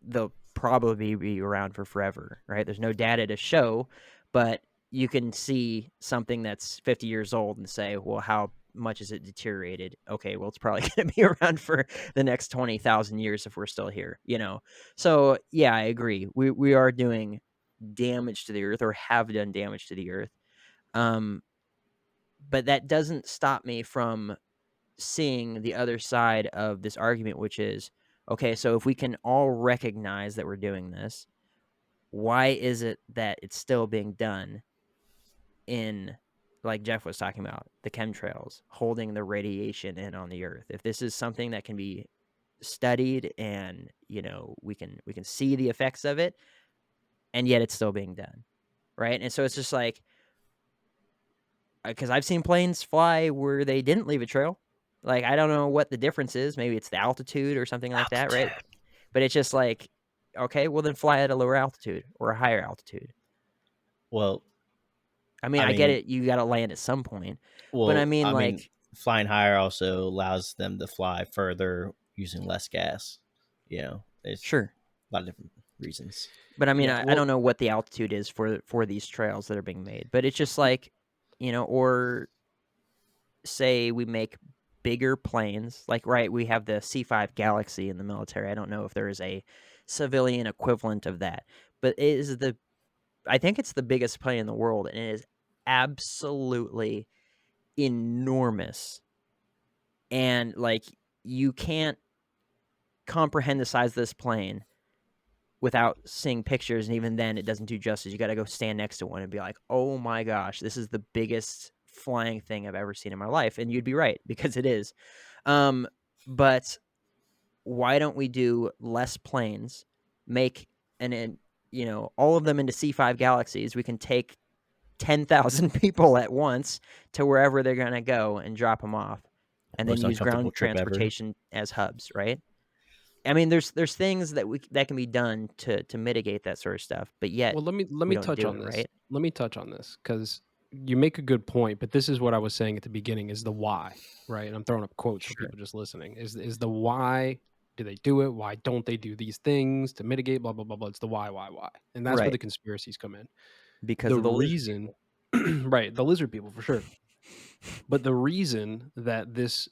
they'll probably be around for forever, right? There's no data to show, but you can see something that's 50 years old and say, well, how much is it deteriorated? Okay, well, it's probably going to be around for the next 20,000 years if we're still here, you know? So, yeah, I agree. We are doing damage to the earth, or have done damage to the earth. But that doesn't stop me from seeing the other side of this argument, which is, okay, so if we can all recognize that we're doing this, why is it that it's still being done in, like Jeff was talking about, the chemtrails, holding the radiation in on the earth? If this is something that can be studied and, you know, we can see the effects of it, and yet it's still being done, right? And so it's just like, because I've seen planes fly where they didn't leave a trail. Like, I don't know what the difference is. Maybe it's the altitude or something like that, right? But it's just like, okay, well then fly at a lower altitude or a higher altitude. Well, I mean, I get it. You got to land at some point. well, but I mean, flying higher also allows them to fly further using less gas. You know, there's sure, a lot of different reasons. But I mean, Yeah, I don't know what the altitude is for these trails that are being made. But it's just like, you know, or say we make bigger planes, like, right, we have the C-5 Galaxy in the military. I don't know if there is a civilian equivalent of that, but it is I think it's the biggest plane in the world, and it is absolutely enormous. And like, you can't comprehend the size of this plane without seeing pictures, and even then it doesn't do justice. You got to go stand next to one and be like, oh my gosh, this is the biggest flying thing I've ever seen in my life. And you'd be right, because it is. But why don't we do less planes, make you know, all of them into C-5 Galaxies? We can take 10,000 people at once to wherever they're going to go and drop them off, and then Most use ground uncomfortable trip ever. transportation as hubs, right? I mean, there's things that can be done to mitigate that sort of stuff, but yet, well, let me we don't touch do on it, this. right? Let me touch on this, because you make a good point, but this is what I was saying at the beginning, is the why, right? And I'm throwing up quotes for Sure. people just listening. Is the why? Do they do it? Why don't they do these things to mitigate? Blah blah blah blah. It's the why, and that's where Right. the conspiracies come in. Because of the reason, right? The lizard people, for sure. But the reason that this,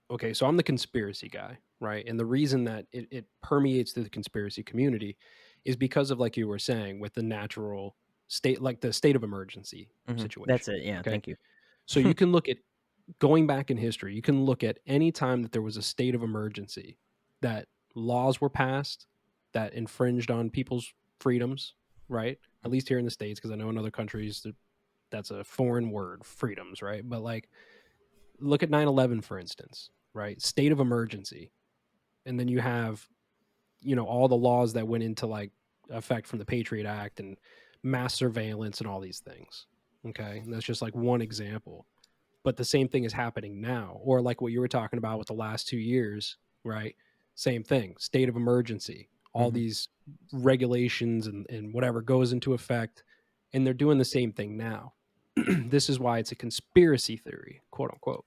okay, so I'm the conspiracy guy, right? And the reason that it permeates through the conspiracy community is because of, like you were saying, with the natural state, like the state of emergency situation. That's it. Yeah. Okay? Thank you. So you can look at, going back in history, you can look at any time that there was a state of emergency, that laws were passed that infringed on people's freedoms, right? At least here in the States, because I know in other countries that's a foreign word, freedoms, right? But like, look at 9/11, for instance, right? State of emergency. And then you have, you know, all the laws that went into like effect from the Patriot Act and mass surveillance and all these things. Okay. And that's just like one example. But the same thing is happening now. Or like what you were talking about with the last 2 years, right? Same thing, state of emergency, all these regulations and whatever goes into effect. And they're doing the same thing now. This is why it's a conspiracy theory, quote unquote.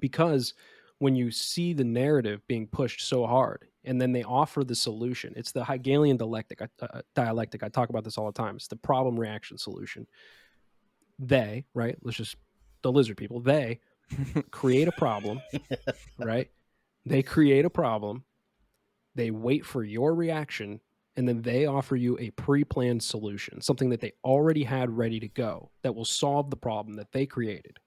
Because when you see the narrative being pushed so hard and then they offer the solution, it's the Hegelian dialectic. I talk about this all the time. It's the problem reaction solution. They, right? The lizard people, they create a problem, right? They create a problem. They wait for your reaction, and then they offer you a pre-planned solution, something that they already had ready to go that will solve the problem that they created.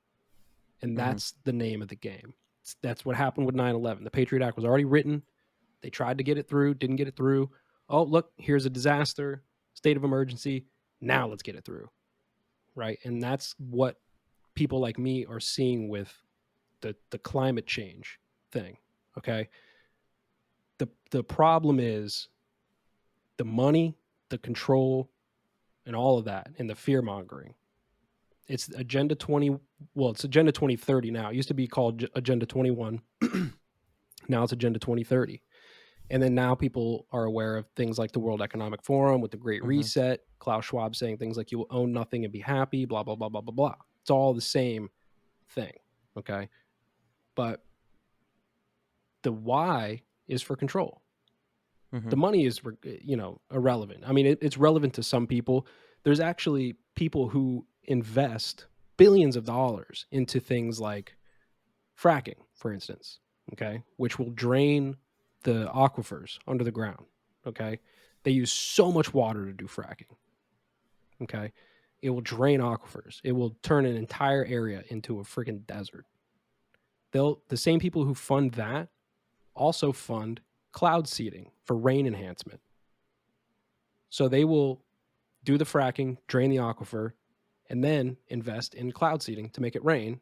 And that's the name of the game. That's what happened with 9/11. The Patriot Act was already written. They tried to get it through, didn't get it through. Oh, look, here's a disaster, state of emergency. Now let's get it through, right? And that's what people like me are seeing with the climate change thing, okay? The problem is the money, the control, and all of that, and the fear mongering. It's Agenda 20. Well, it's Agenda 2030 now. It used to be called Agenda 21. Now it's Agenda 2030. And then now people are aware of things like the World Economic Forum with the Great Mhm. Reset, Klaus Schwab saying things like you will own nothing and be happy, blah, blah, blah, blah, blah, blah. It's all the same thing. Okay. But the why is for control. The Mhm. money is, irrelevant. I mean, it's relevant to some people. There's actually people who invest billions of dollars into things like fracking, for instance, okay, which will drain the aquifers under the ground. Okay. They use so much water to do fracking. Okay. It will drain aquifers. It will turn an entire area into a freaking desert. The same people who fund that also fund cloud seeding for rain enhancement. So they will do the fracking, drain the aquifer, and then invest in cloud seeding to make it rain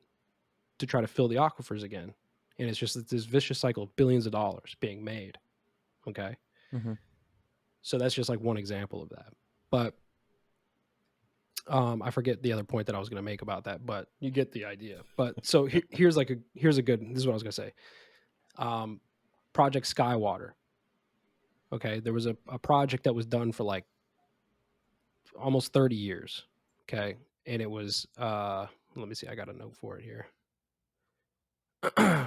to try to fill the aquifers again. And it's just this vicious cycle of billions of dollars being made. Okay. Mhm. So that's just like one example of that. But I forget the other point that I was going to make about that, but you get the idea. But so here's a good, this is what I was going to say. Project Skywater. Okay. There was a project that was done for like almost 30 years. Okay. And it was, let me see, I got a note for it here.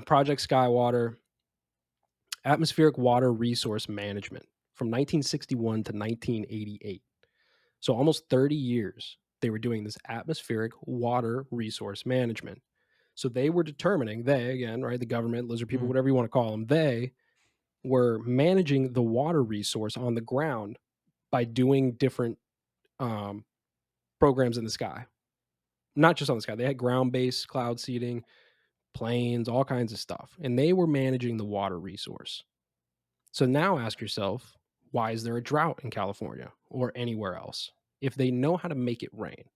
Project Skywater, atmospheric water resource management from 1961 to 1988. So almost 30 years they were doing this atmospheric water resource management. So they were determining, they again, right, the government, lizard people, Mhm. whatever you want to call them, they were managing the water resource on the ground by doing different programs in the sky. Not just on the sky. They had ground-based cloud seeding, planes, all kinds of stuff. And they were managing the water resource. So now ask yourself, why is there a drought in California or anywhere else? If they know how to make it rain,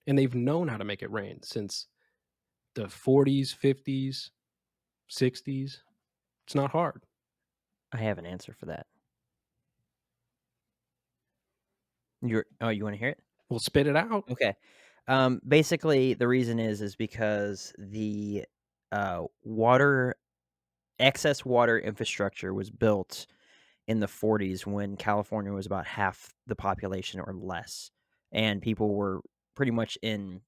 and they've known how to make it rain since the 40s, 50s, 60s, it's not hard. I have an answer for that. You want to hear it? We'll spit it out. Okay. Basically, the reason is because the excess water infrastructure was built in the 40s when California was about half the population or less, and people were pretty much in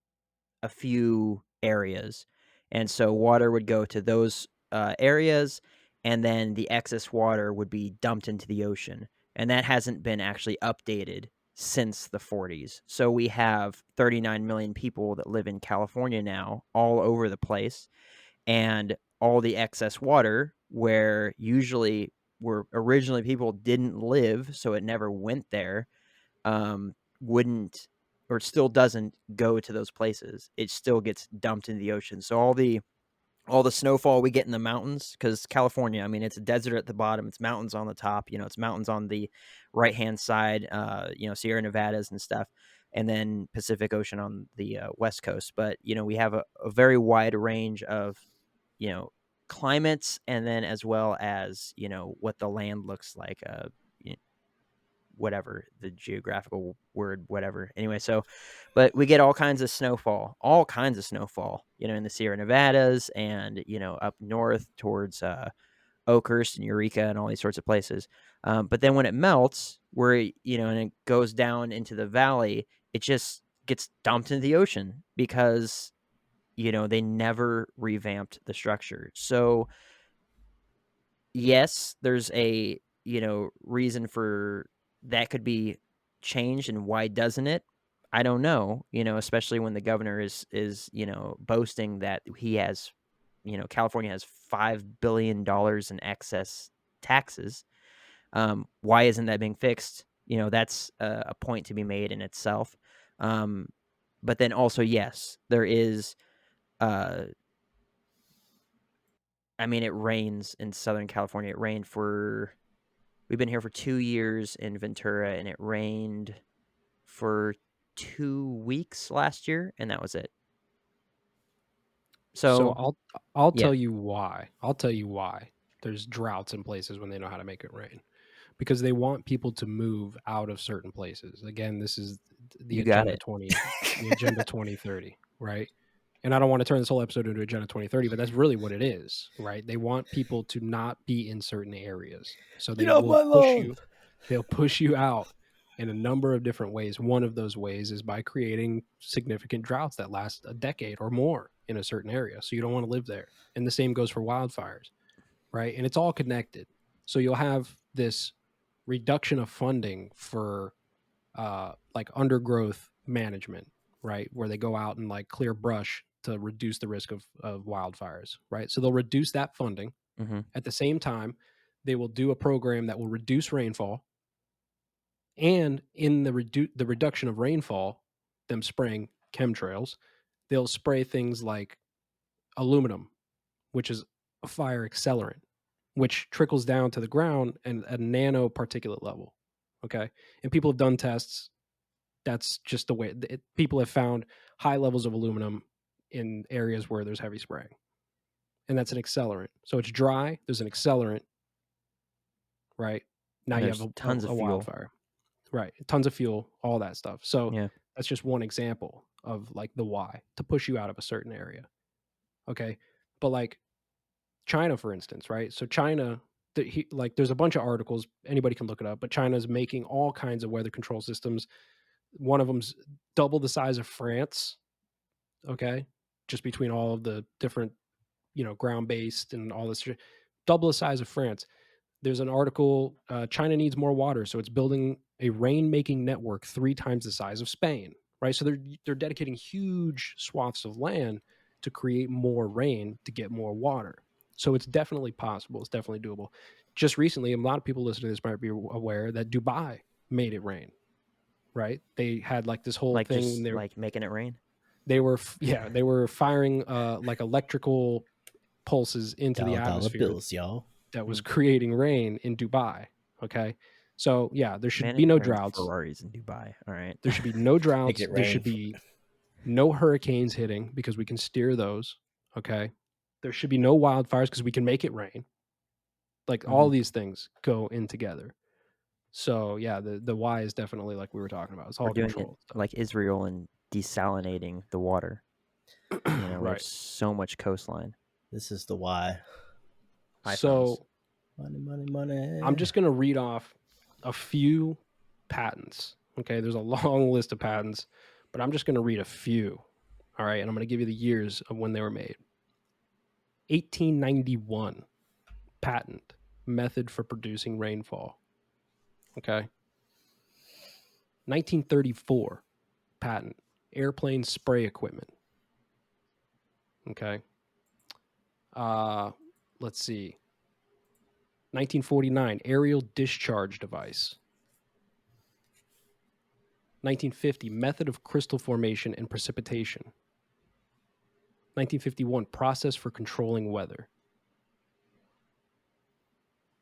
a few areas, and so water would go to those areas, and then the excess water would be dumped into the ocean, and that hasn't been actually updated since the 40s. So we have 39 million people that live in California now, all over the place, and all the excess water where originally people didn't live, so it never went there, wouldn't, or still doesn't go to those places. It still gets dumped into the ocean. So all the snowfall we get in the mountains, because California, I mean, it's a desert at the bottom, it's mountains on the top, it's mountains on the right hand side, Sierra Nevadas and stuff, and then Pacific Ocean on the west coast. But we have a very wide range of climates, and then as well as what the land looks like, whatever the geographical word, whatever. Anyway, but we get all kinds of snowfall, in the Sierra Nevadas and, up north towards Oakhurst and Eureka and all these sorts of places. But then when it melts, and it goes down into the valley, it just gets dumped into the ocean because, they never revamped the structure. So yes, there's a, reason for that could be changed, and why doesn't it? I don't know, especially when the governor is, boasting that he has, California has $5 billion in excess taxes. Why isn't that being fixed? That's a point to be made in itself. But then also, yes, there is, I mean, it rains in Southern California. We've been here for 2 years in Ventura, and it rained for 2 weeks last year, and that was it. So So, I'll yeah. tell you why. I'll tell you why there's droughts in places when they know how to make it rain. Because they want people to move out of certain places. Again, this is the You got Agenda it. 20, the Agenda 2030, right? And I don't want to turn this whole episode into Agenda 2030, but that's really what it is, right? They want people to not be in certain areas. So they will push you. They'll push you out in a number of different ways. One of those ways is by creating significant droughts that last a decade or more in a certain area. So you don't want to live there. And the same goes for wildfires, right? And it's all connected. So you'll have this reduction of funding for like undergrowth management, right? Where they go out and like clear brush to reduce the risk of wildfires, right? So they'll reduce that funding. Mm-hmm. At the same time, they will do a program that will reduce rainfall. And in the reduction of rainfall, them spraying chemtrails, they'll spray things like aluminum, which is a fire accelerant, which trickles down to the ground and at a nano particulate level. Okay. And people have done tests. That's just the way people have found high levels of aluminum in areas where there's heavy spraying. And that's an accelerant. So it's dry. There's an accelerant, right? Now you have tons of fuel. wildfire. Right. Tons of fuel, all that stuff. So Yeah. that's just one example of like the why to push you out of a certain area. Okay. But like China, for instance, right? So China, there's a bunch of articles, anybody can look it up, but China's making all kinds of weather control systems. One of them's double the size of France. Okay. Just between all of the different, ground-based and all this, double the size of France. There's an article, China needs more water, so it's building a rain-making network 3 times the size of Spain, right? So they're dedicating huge swaths of land to create more rain to get more water. So it's definitely possible. It's definitely doable. Just recently, a lot of people listening to this might be aware that Dubai made it rain, right? They had like this whole thing. Just, like making it rain? They were firing like electrical pulses into the atmosphere. Bills, y'all. That was creating rain in Dubai. Okay. So yeah, there should be no droughts. Ferraris in Dubai. All right. There should be no droughts. There should be no hurricanes hitting because we can steer those. Okay. There should be no wildfires because we can make it rain. Like all these things go in together. So yeah, the why is definitely like we were talking about. It's all control. Like Israel and desalinating the water. Right. There's so much coastline. This is the why. So money. I'm just going to read off a few patents. Okay, there's a long list of patents, but I'm just going to read a few. All right, and I'm going to give you the years of when they were made. 1891 patent, method for producing rainfall. Okay. 1934 patent, airplane spray equipment. Okay. Let's see. 1949, aerial discharge device. 1950, method of crystal formation and precipitation. 1951, process for controlling weather.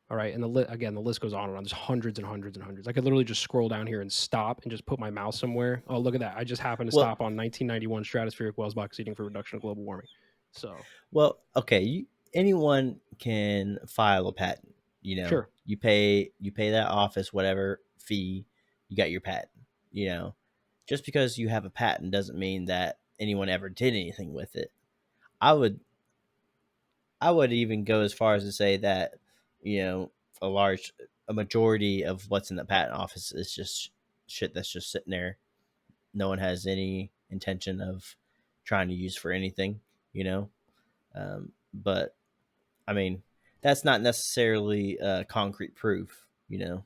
All right, and the list goes on and on. There's hundreds and hundreds and hundreds. I could literally just scroll down here and stop and just put my mouse somewhere. Oh, look at that. I just happened to stop on 1991 stratospheric Wells box seating for reduction of global warming. So, well, okay, anyone can file a patent. Sure. You pay that office whatever fee, you got your patent. Just because you have a patent doesn't mean that anyone ever did anything with it. I would even go as far as to say that a majority of what's in the patent office is just shit that's just sitting there. No one has any intention of trying to use for anything. But I mean, that's not necessarily concrete proof, No,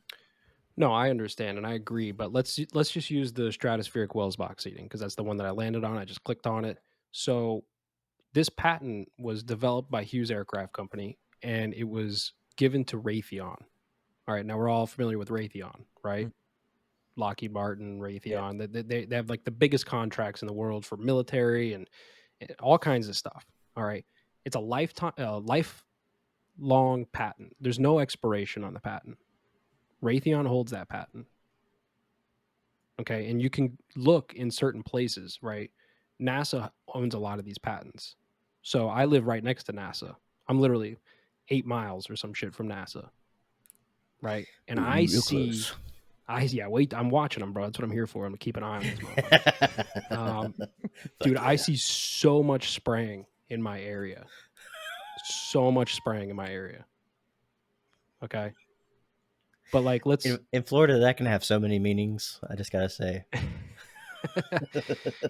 I understand and I agree, but let's just use the stratospheric Wells box seating because that's the one that I landed on. I just clicked on it. So this patent was developed by Hughes Aircraft Company and it was given to Raytheon. All right, now we're all familiar with Raytheon, right? Mm-hmm. Lockheed Martin, Raytheon. Yeah. They have like the biggest contracts in the world for military and all kinds of stuff. All right, it's a lifelong patent. There's no expiration on the patent. Raytheon holds that patent. Okay, and you can look in certain places, right? NASA owns a lot of these patents. So I live right next to NASA. I'm literally 8 miles or some shit from NASA. Right? And I see... I'm watching them, bro. That's what I'm here for. I'm going to keep an eye on this motherfucker. Dude, Fuck I yeah. see so much spraying in my area. So much spraying in my area. Okay. But like, let's. In Florida, that can have so many meanings. I just gotta say.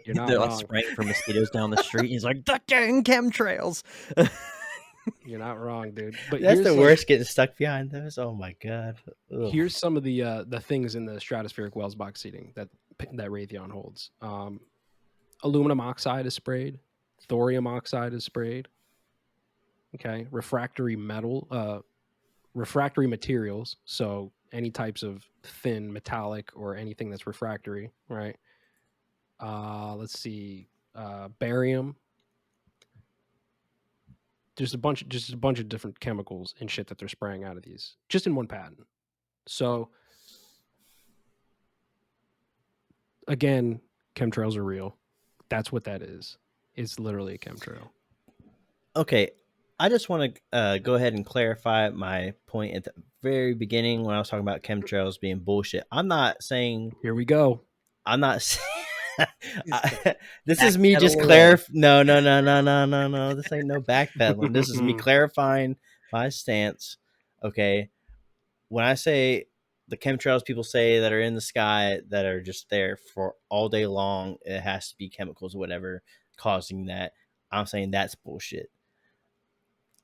You're not They're like wrong. spraying for mosquitoes down the street. He's like, the dang chemtrails. You're not wrong, dude. But That's here's the like, worst, getting stuck behind those. Oh my god. Ugh. here's some of the things in the stratospheric Wells box seating that Raytheon holds. Aluminum oxide is sprayed. Thorium oxide is sprayed. Okay, refractory materials. So any types of thin metallic or anything that's refractory, right? Let's see, barium. There's just a bunch of different chemicals and shit that they're spraying out of these, just in one patent. So again, chemtrails are real. That's what that is. It's literally a chemtrail. Okay, I just want to go ahead and clarify my point at the very beginning when I was talking about chemtrails being bullshit. I'm not saying. Here we go. I'm not saying. This is me just Backpedal away. clarifying. No. This ain't no backpedaling. This is me clarifying my stance. Okay. When I say the chemtrails people say that are in the sky that are just there for all day long, it has to be chemicals or whatever causing that. I'm saying that's bullshit.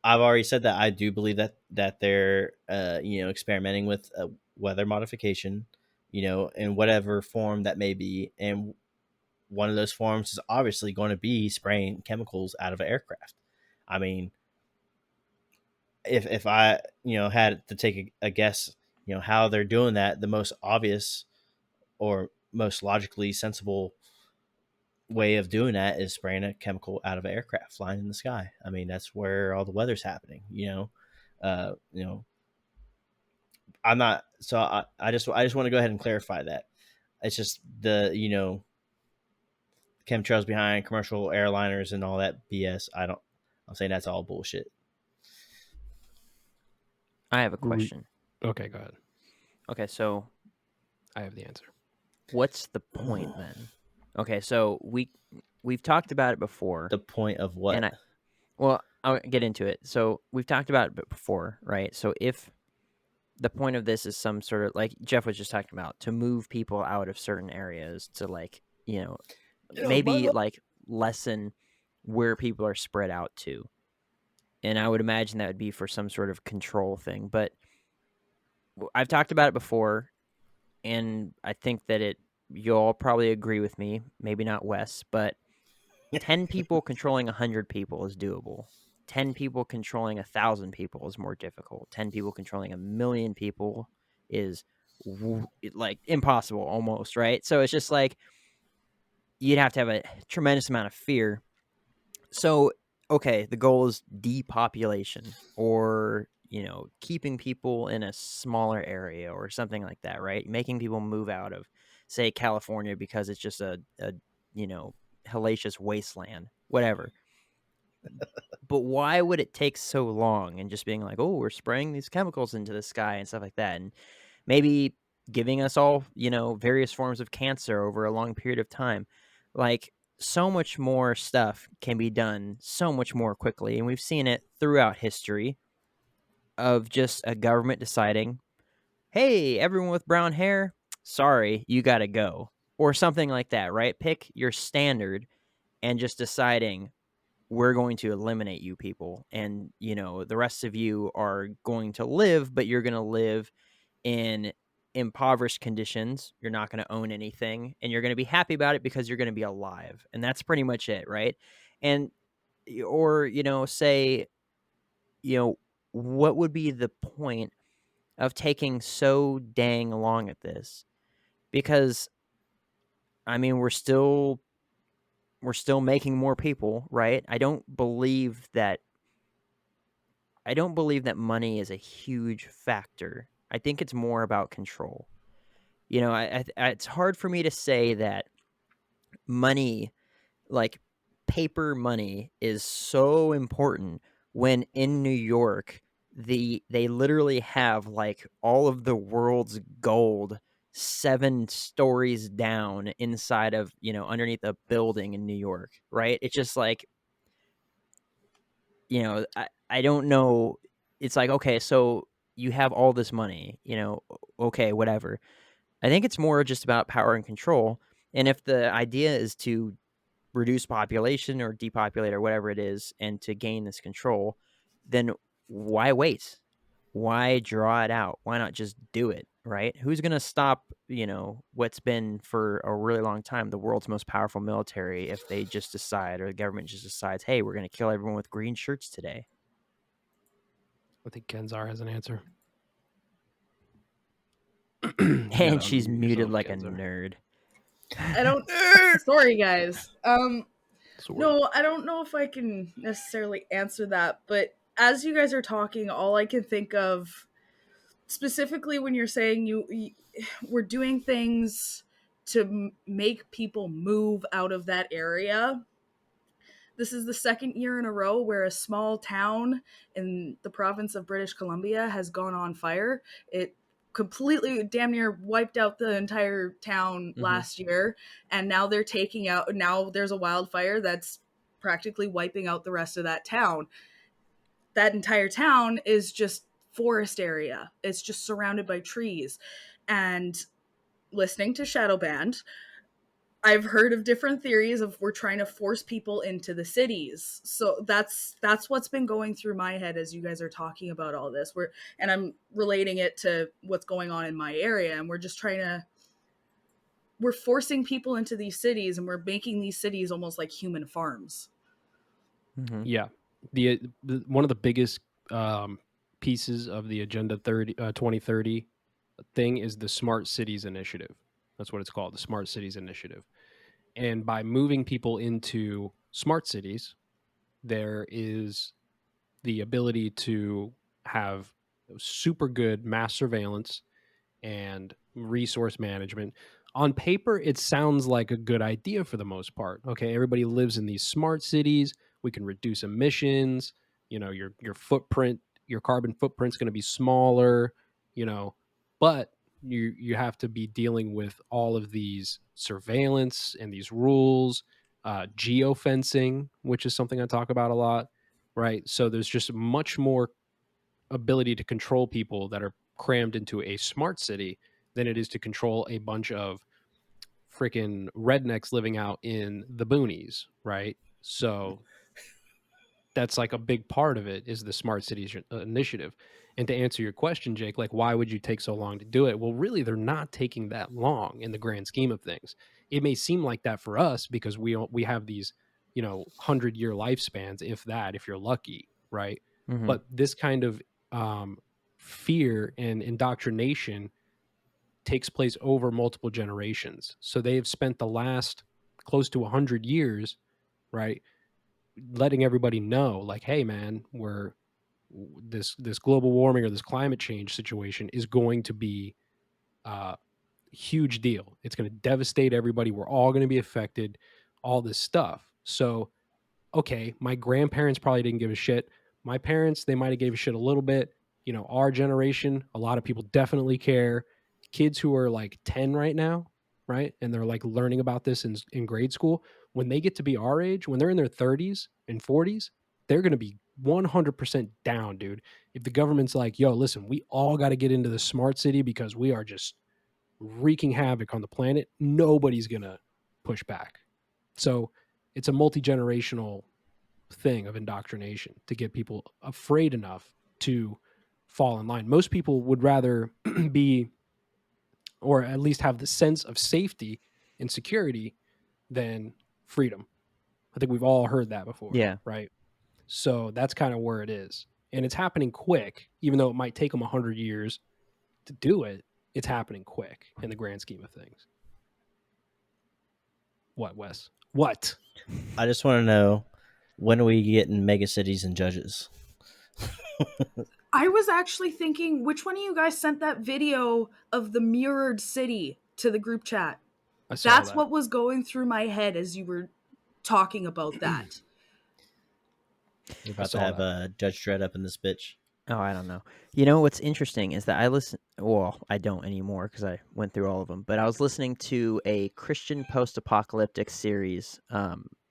I've already said that I do believe that they're experimenting with weather modification, in whatever form that may be, and one of those forms is obviously going to be spraying chemicals out of an aircraft. I mean, if I had to take a guess, how they're doing that, the most obvious or most logically sensible way of doing that is spraying a chemical out of an aircraft flying in the sky. I mean, that's where all the weather's happening. I'm not. So I just want to go ahead and clarify that. It's just the chemtrails behind commercial airliners and all that BS. I'm saying that's all bullshit. I have a question. Okay, go ahead. Okay, so I have the answer. what's the point then? Okay, so we've talked about it before. The point of what? I'll get into it. So we've talked about it before, right? So if the point of this is some sort of, like Jeff was just talking about, to move people out of certain areas to maybe like lessen where people are spread out to. And I would imagine that would be for some sort of control thing. But I've talked about it before, and I think that you'll all probably agree with me, maybe not Wes, but 10 people controlling 100 people is doable. 10 people controlling 1,000 people is more difficult. 10 people controlling 1,000,000 people is like impossible almost, right? So it's just like you'd have to have a tremendous amount of fear. So, okay, the goal is depopulation or, keeping people in a smaller area or something like that, right? Making people move out of, say, California because it's just a hellacious wasteland, whatever. But why would it take so long and just being like, oh, we're spraying these chemicals into the sky and stuff like that, and maybe giving us all, various forms of cancer over a long period of time? Like, so much more stuff can be done so much more quickly, and we've seen it throughout history of just a government deciding, hey, everyone with brown hair, sorry, you gotta go, or something like that, right? Pick your standard and just deciding, we're going to eliminate you people, and the rest of you are going to live, but you're going to live in impoverished conditions. You're not going to own anything, and you're going to be happy about it because you're going to be alive, and that's pretty much it, right? And or say, what would be the point of taking so dang long at this? Because I mean, we're still making more people, right? I don't believe that money is a huge factor. I think it's more about control. It's hard for me to say that money, like paper money, is so important when in New York they literally have like all of the world's gold 7 stories down inside of, underneath a building in New York, right? It's just like, I don't know. It's like, okay, so you have all this money, okay, whatever. I think it's more just about power and control. And if the idea is to reduce population or depopulate or whatever it is, and to gain this control, then why wait? Why draw it out? Why not just do it, right? Who's going to stop, what's been for a really long time the world's most powerful military if they just decide, or the government just decides, hey, we're going to kill everyone with green shirts today? I think Kenzar has an answer. And she's muted like a nerd. I don't. Sorry, guys. Sorry. No, I don't know if I can necessarily answer that, but as you guys are talking, all I can think of, specifically when you're saying we're doing things to make people move out of that area. This is the second year in a row where a small town in the province of British Columbia has gone on fire. It completely damn near wiped out the entire town last year, and now they're taking out, now there's a wildfire that's practically wiping out the rest of that town. That entire town is just forest area. It's just surrounded by trees. And listening to Shadow Band, I've heard of different theories of we're trying to force people into the cities. So that's what's been going through my head as you guys are talking about all this. And I'm relating it to what's going on in my area, and we're forcing people into these cities, and we're making these cities almost like human farms. Yeah. The one of the biggest pieces of the Agenda 2030 thing is the Smart Cities Initiative. That's what it's called, the Smart Cities Initiative. And by moving people into smart cities, there is the ability to have super good mass surveillance and resource management. On paper, it sounds like a good idea for the most part. Okay, everybody lives in these smart cities. We can reduce emissions. Your footprint, your carbon footprint's going to be smaller. But you have to be dealing with all of these surveillance and these rules, geofencing, which is something I talk about a lot, right? So there's just much more ability to control people that are crammed into a smart city than it is to control a bunch of freaking rednecks living out in the boonies, right? So that's like a big part of it, is the smart cities initiative. And to answer your question, Jake, like, why would you take so long to do it? Well, really, they're not taking that long in the grand scheme of things. It may seem like that for us because we have these 100-year lifespans, if that, if you're lucky, right? But this kind of fear and indoctrination takes place over multiple generations. So they have spent the last close to 100 years, right, letting everybody know, like, hey, man, this global warming or this climate change situation is going to be a huge deal. It's going to devastate everybody. We're all going to be affected, all this stuff. So, okay, my grandparents probably didn't give a shit. My parents, they might have gave a shit a little bit. Our generation, a lot of people definitely care. Kids who are like 10 right now, right? And they're like learning about this in grade school. When they get to be our age, when they're in their 30s and 40s, they're going to be 100% down, dude. If the government's like, yo, listen, we all got to get into the smart city because we are just wreaking havoc on the planet, nobody's going to push back. So it's a multi-generational thing of indoctrination to get people afraid enough to fall in line. Most people would rather be, or at least have the sense of safety and security than freedom. I think we've all heard that before. Yeah. Right. So that's kind of where it is. And it's happening quick, even though it might take them 100 years to do it. It's happening quick in the grand scheme of things. What, Wes? What? I just want to know, when are we getting mega cities and judges? I was actually thinking, which one of you guys sent that video of the mirrored city to the group chat? That's that. what was going through my head as you were talking about that. We're about to have Judge Dredd up in this bitch. Oh, I don't know. You know what's interesting is that I listen. Well, I don't anymore because I went through all of them. But I was listening to a Christian post-apocalyptic series.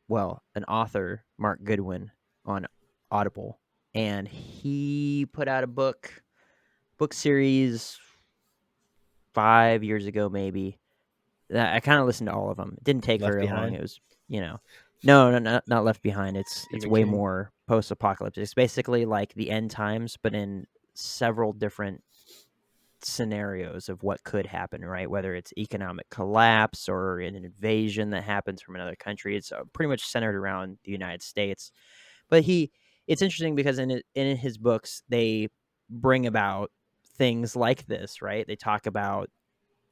Well, an author, Mark Goodwin, on Audible, and he put out a book series 5 years ago, maybe. I kind of listened to all of them. It didn't take Left very long. Behind? It was, no, not Left Behind. It's Stephen way King. more post-apocalyptic. It's basically like the end times, but in several different scenarios of what could happen, right? Whether it's economic collapse or an invasion that happens from another country. It's pretty much centered around the United States. But it's interesting because in his books they bring about things like this, right? They talk about,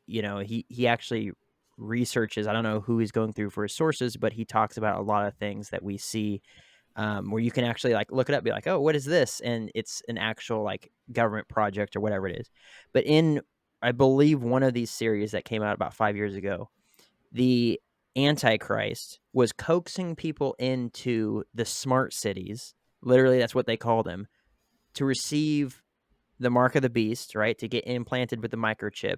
he actually researches. I don't know who he's going through for his sources, but he talks about a lot of things that we see, where you can actually like look it up, be like, oh, what is this? And it's an actual like government project or whatever it is. But I believe one of these series that came out about 5 years ago, the Antichrist was coaxing people into the smart cities. Literally, that's what they called them, to receive the mark of the beast, right? To get implanted with the microchip,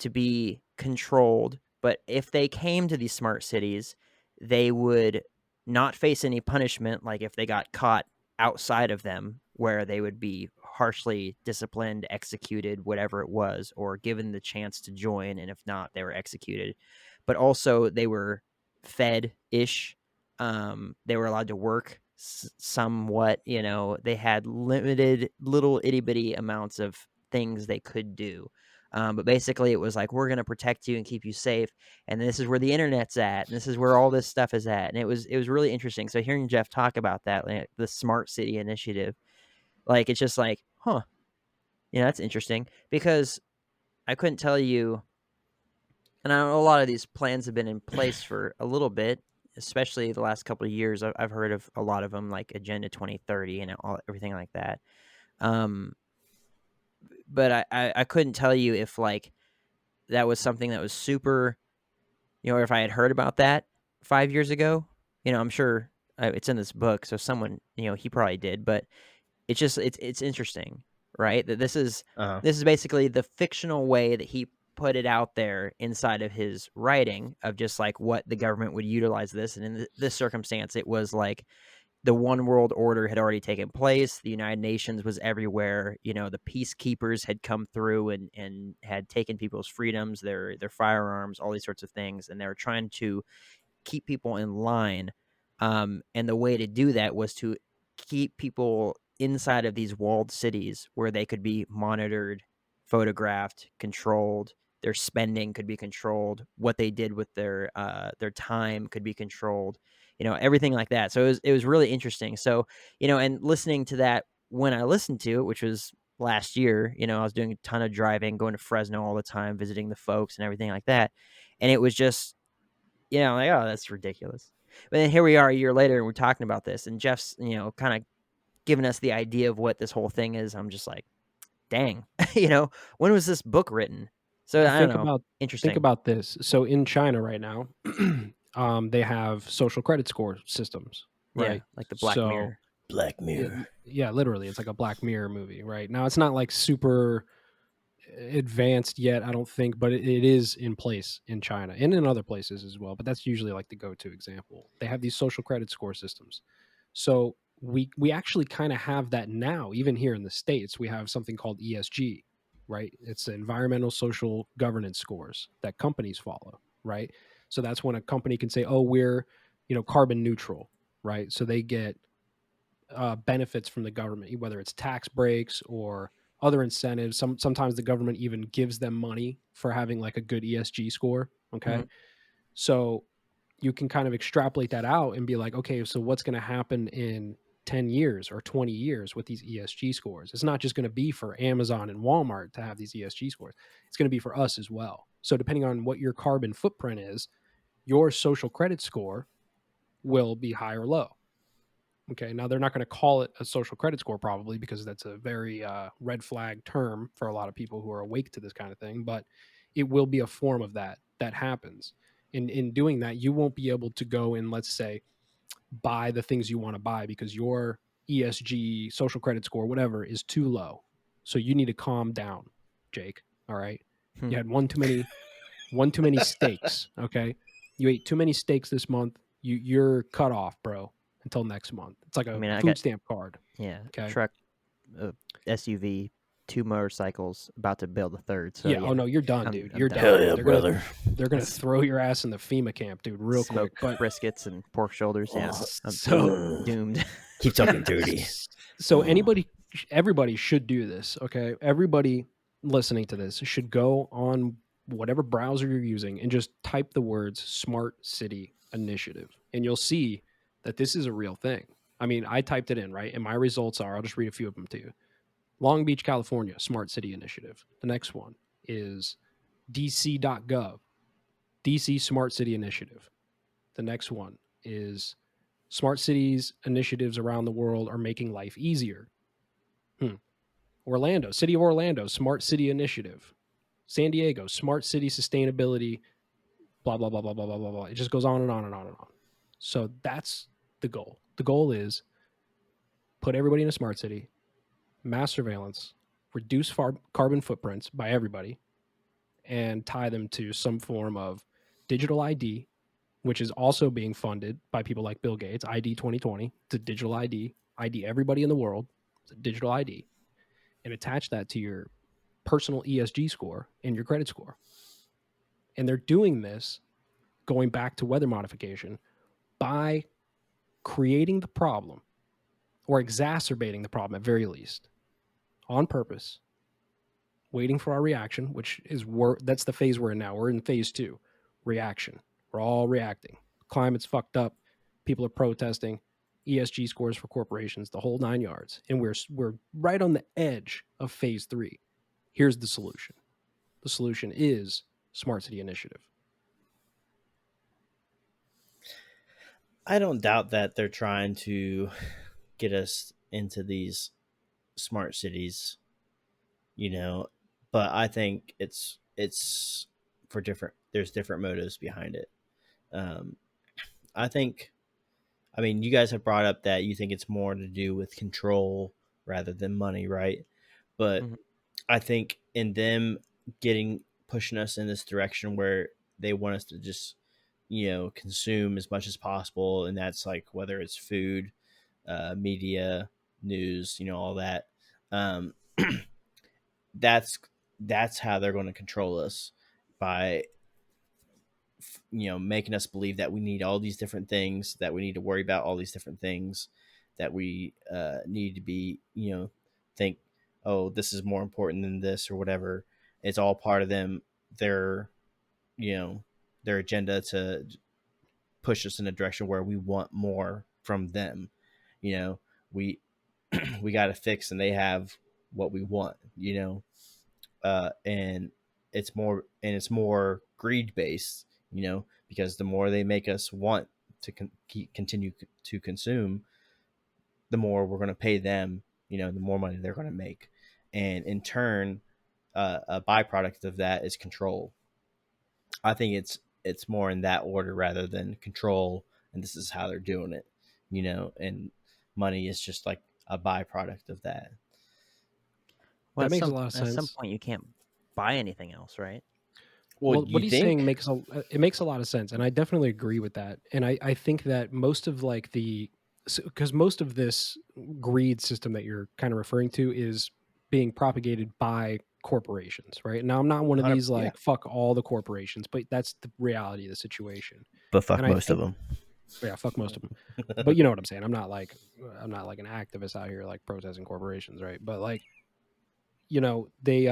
to be controlled. But if they came to these smart cities, they would not face any punishment, like if they got caught outside of them, where they would be harshly disciplined, executed, whatever it was, or given the chance to join. And if not, they were executed. But also, they were fed ish. They were allowed to work somewhat. They had limited little itty bitty amounts of things they could do. But basically, it was like, we're going to protect you and keep you safe. And this is where the internet's at. And this is where all this stuff is at. And it was really interesting. So hearing Jeff talk about that, like, the Smart City Initiative, like, it's just like, huh, that's interesting, because I couldn't tell you. And I know a lot of these plans have been in place for a little bit, especially the last couple of years. I've heard of a lot of them, like Agenda 2030 and everything like that. But I couldn't tell you if like that was something that was super, or if I had heard about that 5 years ago. I'm sure it's in this book, so someone, he probably did. But it's interesting, right? That this is Uh-huh. basically the fictional way that he put it out there inside of his writing, of just like what the government would utilize this. And in this circumstance, it was like the one world order had already taken place. The United Nations was everywhere. The peacekeepers had come through and had taken people's freedoms, their firearms, all these sorts of things. And they were trying to keep people in line. And the way to do that was to keep people inside of these walled cities where they could be monitored, photographed, controlled. Their spending could be controlled. What they did with their time could be controlled. Everything like that. So it was really interesting. So, and listening to that when I listened to it, which was last year, I was doing a ton of driving, going to Fresno all the time, visiting the folks and everything like that. And it was just, like, oh, that's ridiculous. But then here we are a year later, and we're talking about this, and Jeff's, kind of giving us the idea of what this whole thing is. I'm just like, dang, when was this book written? So Well, I don't know. think Interesting. about this. So in China right now, they have social credit score systems, Yeah, right? like the Black So Mirror. Black Mirror. yeah, literally, it's like a Black Mirror movie, right? Now it's not like super advanced yet, I don't think, but it is in place in China and in other places as well. But that's usually like the go-to example. They have these social credit score systems. So we actually kind of have that now, even here in the States. We have something called ESG, right? It's environmental social governance scores that companies follow, right? So that's when a company can say, oh, we're carbon neutral, right? So they get benefits from the government, whether it's tax breaks or other incentives. Sometimes the government even gives them money for having like a good ESG score. Okay. Mhm. So you can kind of extrapolate that out and be like, okay, so what's going to happen in 10 years or 20 years with these ESG scores? It's not just going to be for Amazon and Walmart to have these ESG scores. It's going to be for us as well. So depending on what your carbon footprint is, your social credit score will be high or low. Okay, now they're not going to call it a social credit score probably, because that's a very red flag term for a lot of people who are awake to this kind of thing, but it will be a form of that happens. In doing that, you won't be able to go and, let's say, buy the things you want to buy because your ESG, social credit score, whatever, is too low. So you need to calm down, Jake. All right. You had one too many steaks. Okay. You ate too many steaks this month. You're cut off, bro, until next month. It's like a I food got stamp card. yeah, Okay. truck, SUV, 2 motorcycles, about to build a third. So yeah. Oh no, you're done, I'm- dude. I'm You're done. done. Hell yeah, They're brother. They're gonna throw your ass in the FEMA camp, dude, real quick. Smoked But briskets and pork shoulders. Yeah, I'm so doomed. Keep talking dirty. So everybody should do this. Okay. Everybody listening to this should go on whatever browser you're using and just type the words Smart City Initiative. And you'll see that this is a real thing. I mean, I typed it in, right? And my results are, I'll just read a few of them to you. Long Beach, California, Smart City Initiative. The next one is dc.gov, DC Smart City Initiative. The next one is Smart Cities Initiatives around the world are making life easier. Orlando, City of Orlando, Smart City Initiative. San Diego, Smart City Sustainability, blah, blah, blah, blah, blah, blah, blah, blah. It just goes on and on and on and on. So that's the goal. The goal is put everybody in a smart city, mass surveillance, reduce carbon footprints by everybody, and tie them to some form of digital ID, which is also being funded by people like Bill Gates. ID 2020, it's a digital ID, ID everybody in the world. It's a digital ID, and attach that to your personal ESG score and your credit score. And they're doing this, going back to weather modification, by creating the problem or exacerbating the problem at very least on purpose, waiting for our reaction, which is that's the phase we're in now. We're in phase 2, reaction. We're all reacting. Climate's fucked up. People are protesting. ESG scores for corporations, the whole 9 yards. And we're right on the edge of phase 3. Here's the solution. The solution is Smart City Initiative. I don't doubt that they're trying to get us into these smart cities, but I think it's for there's different motives behind it. I mean, you guys have brought up that you think it's more to do with control rather than money, right? But I think in them pushing us in this direction where they want us to just, consume as much as possible. And that's like, whether it's food, media, news, all that. That's how they're going to control us, by making us believe that we need all these different things, that we need to worry about all these different things, that we need to be, think, oh, this is more important than this or whatever. It's all part of their agenda to push us in a direction where we want more from them. We got to fix, and they have what we want, and it's more greed based, because the more they make us want to continue to consume, the more we're going to pay them, the more money they're going to make. And in turn, a byproduct of that is control. I think it's more in that order rather than control, and this is how they're doing it, and money is just like a byproduct of that. Well, that makes a lot of sense. At some point, you can't buy anything else, right? Well, what he's saying makes a lot of sense, and I definitely agree with that. And I think that most of because most of this greed system that you're kind of referring to is being propagated by corporations, right? Now, I'm not one of these fuck all the corporations, but that's the reality of the situation. But fuck most of them. Yeah, fuck most of them. But you know what I'm saying? I'm not like an activist out here like protesting corporations, right? But like, they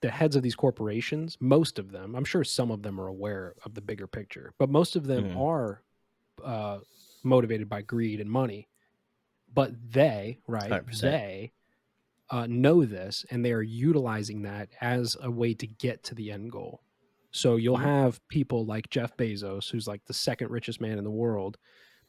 the heads of these corporations, most of them, I'm sure some of them are aware of the bigger picture, but most of them are motivated by greed and money. But they, right, 100%. they know this, and they are utilizing that as a way to get to the end goal. So you'll have people like Jeff Bezos, who's like the second richest man in the world,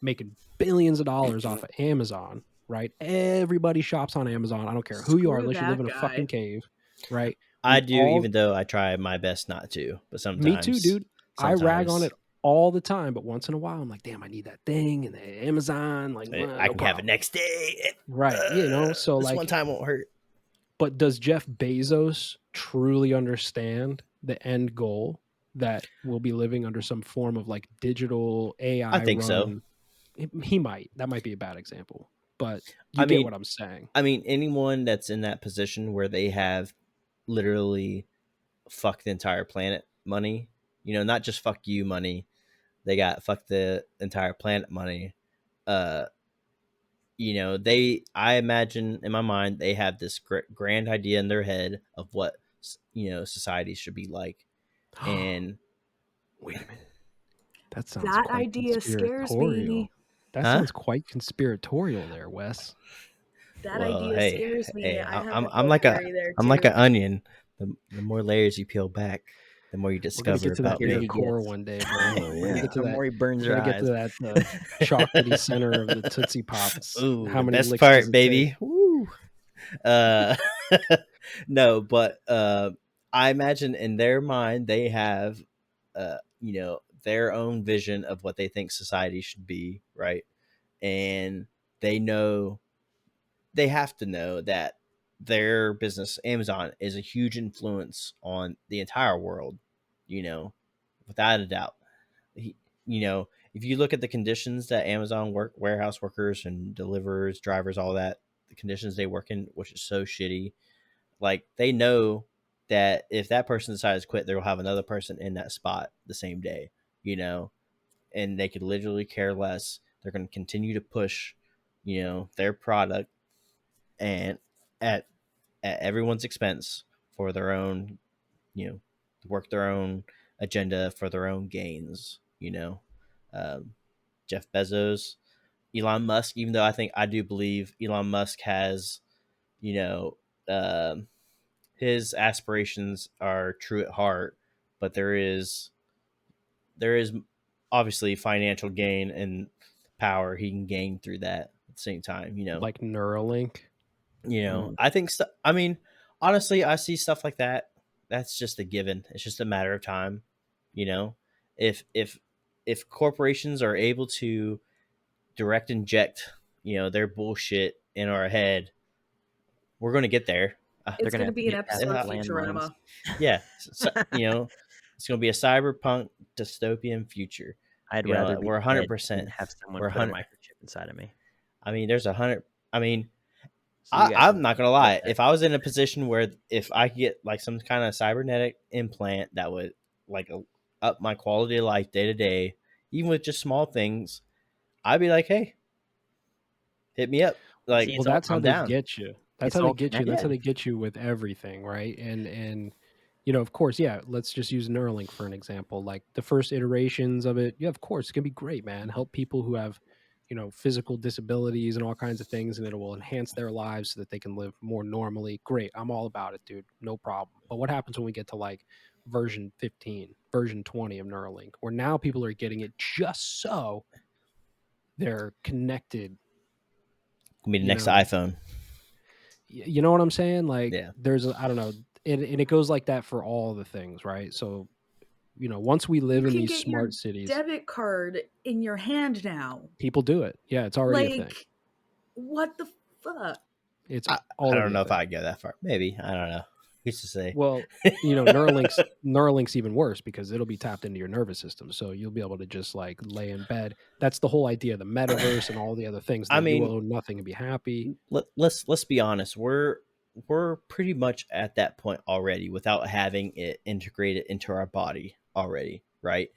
making billions of dollars off of Amazon, right? Everybody shops on Amazon. I don't care who you are, unless you live in a fucking cave, right? I do, even though I try my best not to. But sometimes, me too, dude. I rag on it all the time, but once in a while I'm like, damn, I need that thing, and the Amazon, like, I no can have it problem. next day. Right, you know, so this like, one time won't hurt. but does Jeff Bezos truly understand the end goal that we'll be living under some form of like digital AI I think so. run? He might. That might be a bad example, but you I get mean- what I'm saying. I mean, anyone that's in that position where they have literally fuck the entire planet money, you know, not just fuck you money, they got fuck the entire planet money. You know, I imagine in my mind they have this grand idea in their head of what, you know, society should be like. And wait a minute, that sounds That quite idea scares conspiratorial. me. That Huh? sounds quite conspiratorial there, Wes. That well, idea hey, scares me. hey, I have I'm like a there I'm like too. an onion. The more layers you peel back, the more you We're gonna discover get to that about Here inner he me. core gets. one day, bro. Oh, We're gonna yeah. get to The that. more he burns We your gotta get to eyes. that chocolatey center of the Tootsie Pops. Ooh, How the many best licks part, does it baby. take? Woo. No, but I imagine in their mind they have, you know, their own vision of what they think society should be, right? And they have to know that their business, Amazon, is a huge influence on the entire world, you know, without a doubt. You know, if you look at the conditions that Amazon warehouse workers and deliverers, drivers, all that, the conditions they work in, which is so shitty, like they know that if that person decides to quit, they'll have another person in that spot the same day, you know, and they could literally care less. They're going to continue to push, you know, their product and at everyone's expense for their own, you know, work their own agenda for their own gains, you know. Jeff Bezos, Elon Musk, even though I do believe Elon Musk has, you know, his aspirations are true at heart, but there is obviously financial gain and power he can gain through that at the same time, you know. Like Neuralink. You know, I think I mean, honestly, I see stuff like that. That's just a given. It's just a matter of time, you know. If corporations are able to direct inject, you know, their bullshit in our head, we're going to get there. It's going to be an get past episode of the landmines. Futurama. Yeah, you know, it's going to be a cyberpunk dystopian future. I'd You know, rather be we're dead 100%. than have someone We're put a 100. microchip inside of me. I mean, there's 100. I mean, So you guys I'm can not gonna get lie. that. If I was in a position where if I could get like some kind of cybernetic implant that would like up my quality of life day to day, even with just small things, I'd be like, hey, hit me up. Like, See, Well, that's how I'm they down. get you. That's It's how they all get you. That's how connected. they get you with everything, right? And you know, of course, yeah. Let's just use Neuralink for an example. Like the first iterations of it, yeah, of course, it's gonna be great, man. Help people who have, you know, physical disabilities and all kinds of things, and it will enhance their lives so that they can live more normally. Great, I'm all about it, dude. No problem. But what happens when we get to like version 15, version 20 of Neuralink, where now people are getting it just so they're connected? Gonna be the You next know, iPhone. you know what I'm saying? Like Yeah. there's I don't know, and it goes like that for all the things, right? So, you know, once we live You in can these get your smart cities, debit card in your hand now. people do it. Yeah, it's already a thing. Like, what the fuck? It's I already don't know a if thing. I'd go that far. Maybe, I don't know. Who's to say? Well, you know, Neuralink's even worse because it'll be tapped into your nervous system, so you'll be able to just like lay in bed. That's the whole idea of the metaverse and all the other things that I you mean, will own nothing and be happy. let's be honest. We're pretty much at that point already without having it integrated into our body already, right?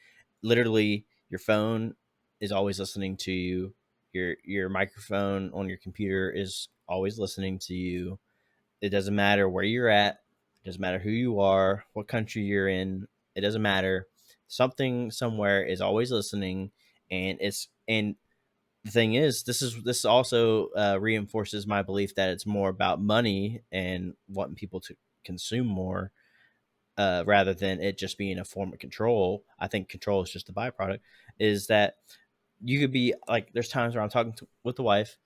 Literally, your phone is always listening to you. Your microphone on your computer is always listening to you. It doesn't matter where you're at. It doesn't matter who you are, what country you're in. It doesn't matter. Something somewhere is always listening, and the thing is, this also reinforces my belief that it's more about money and wanting people to consume more, rather than it just being a form of control. I think control is just the byproduct. Is that you could be like, there's times where I'm talking with the wife,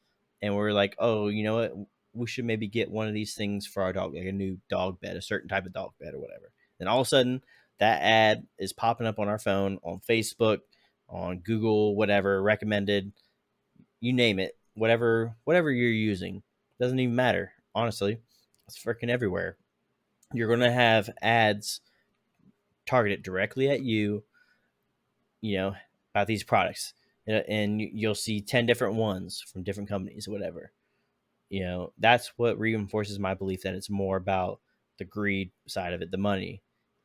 and we're like, oh, you know what, we should maybe get one of these things for our dog, like a new dog bed, a certain type of dog bed or whatever. Then all of a sudden, that ad is popping up on our phone, on Facebook, on Google, whatever, recommended, you name it, whatever you're using, doesn't even matter. Honestly, it's freaking everywhere. You're going to have ads targeted directly at you, about these products. And you'll see 10 different ones from different companies or whatever. That's what reinforces my belief that it's more about the greed side of it, the money,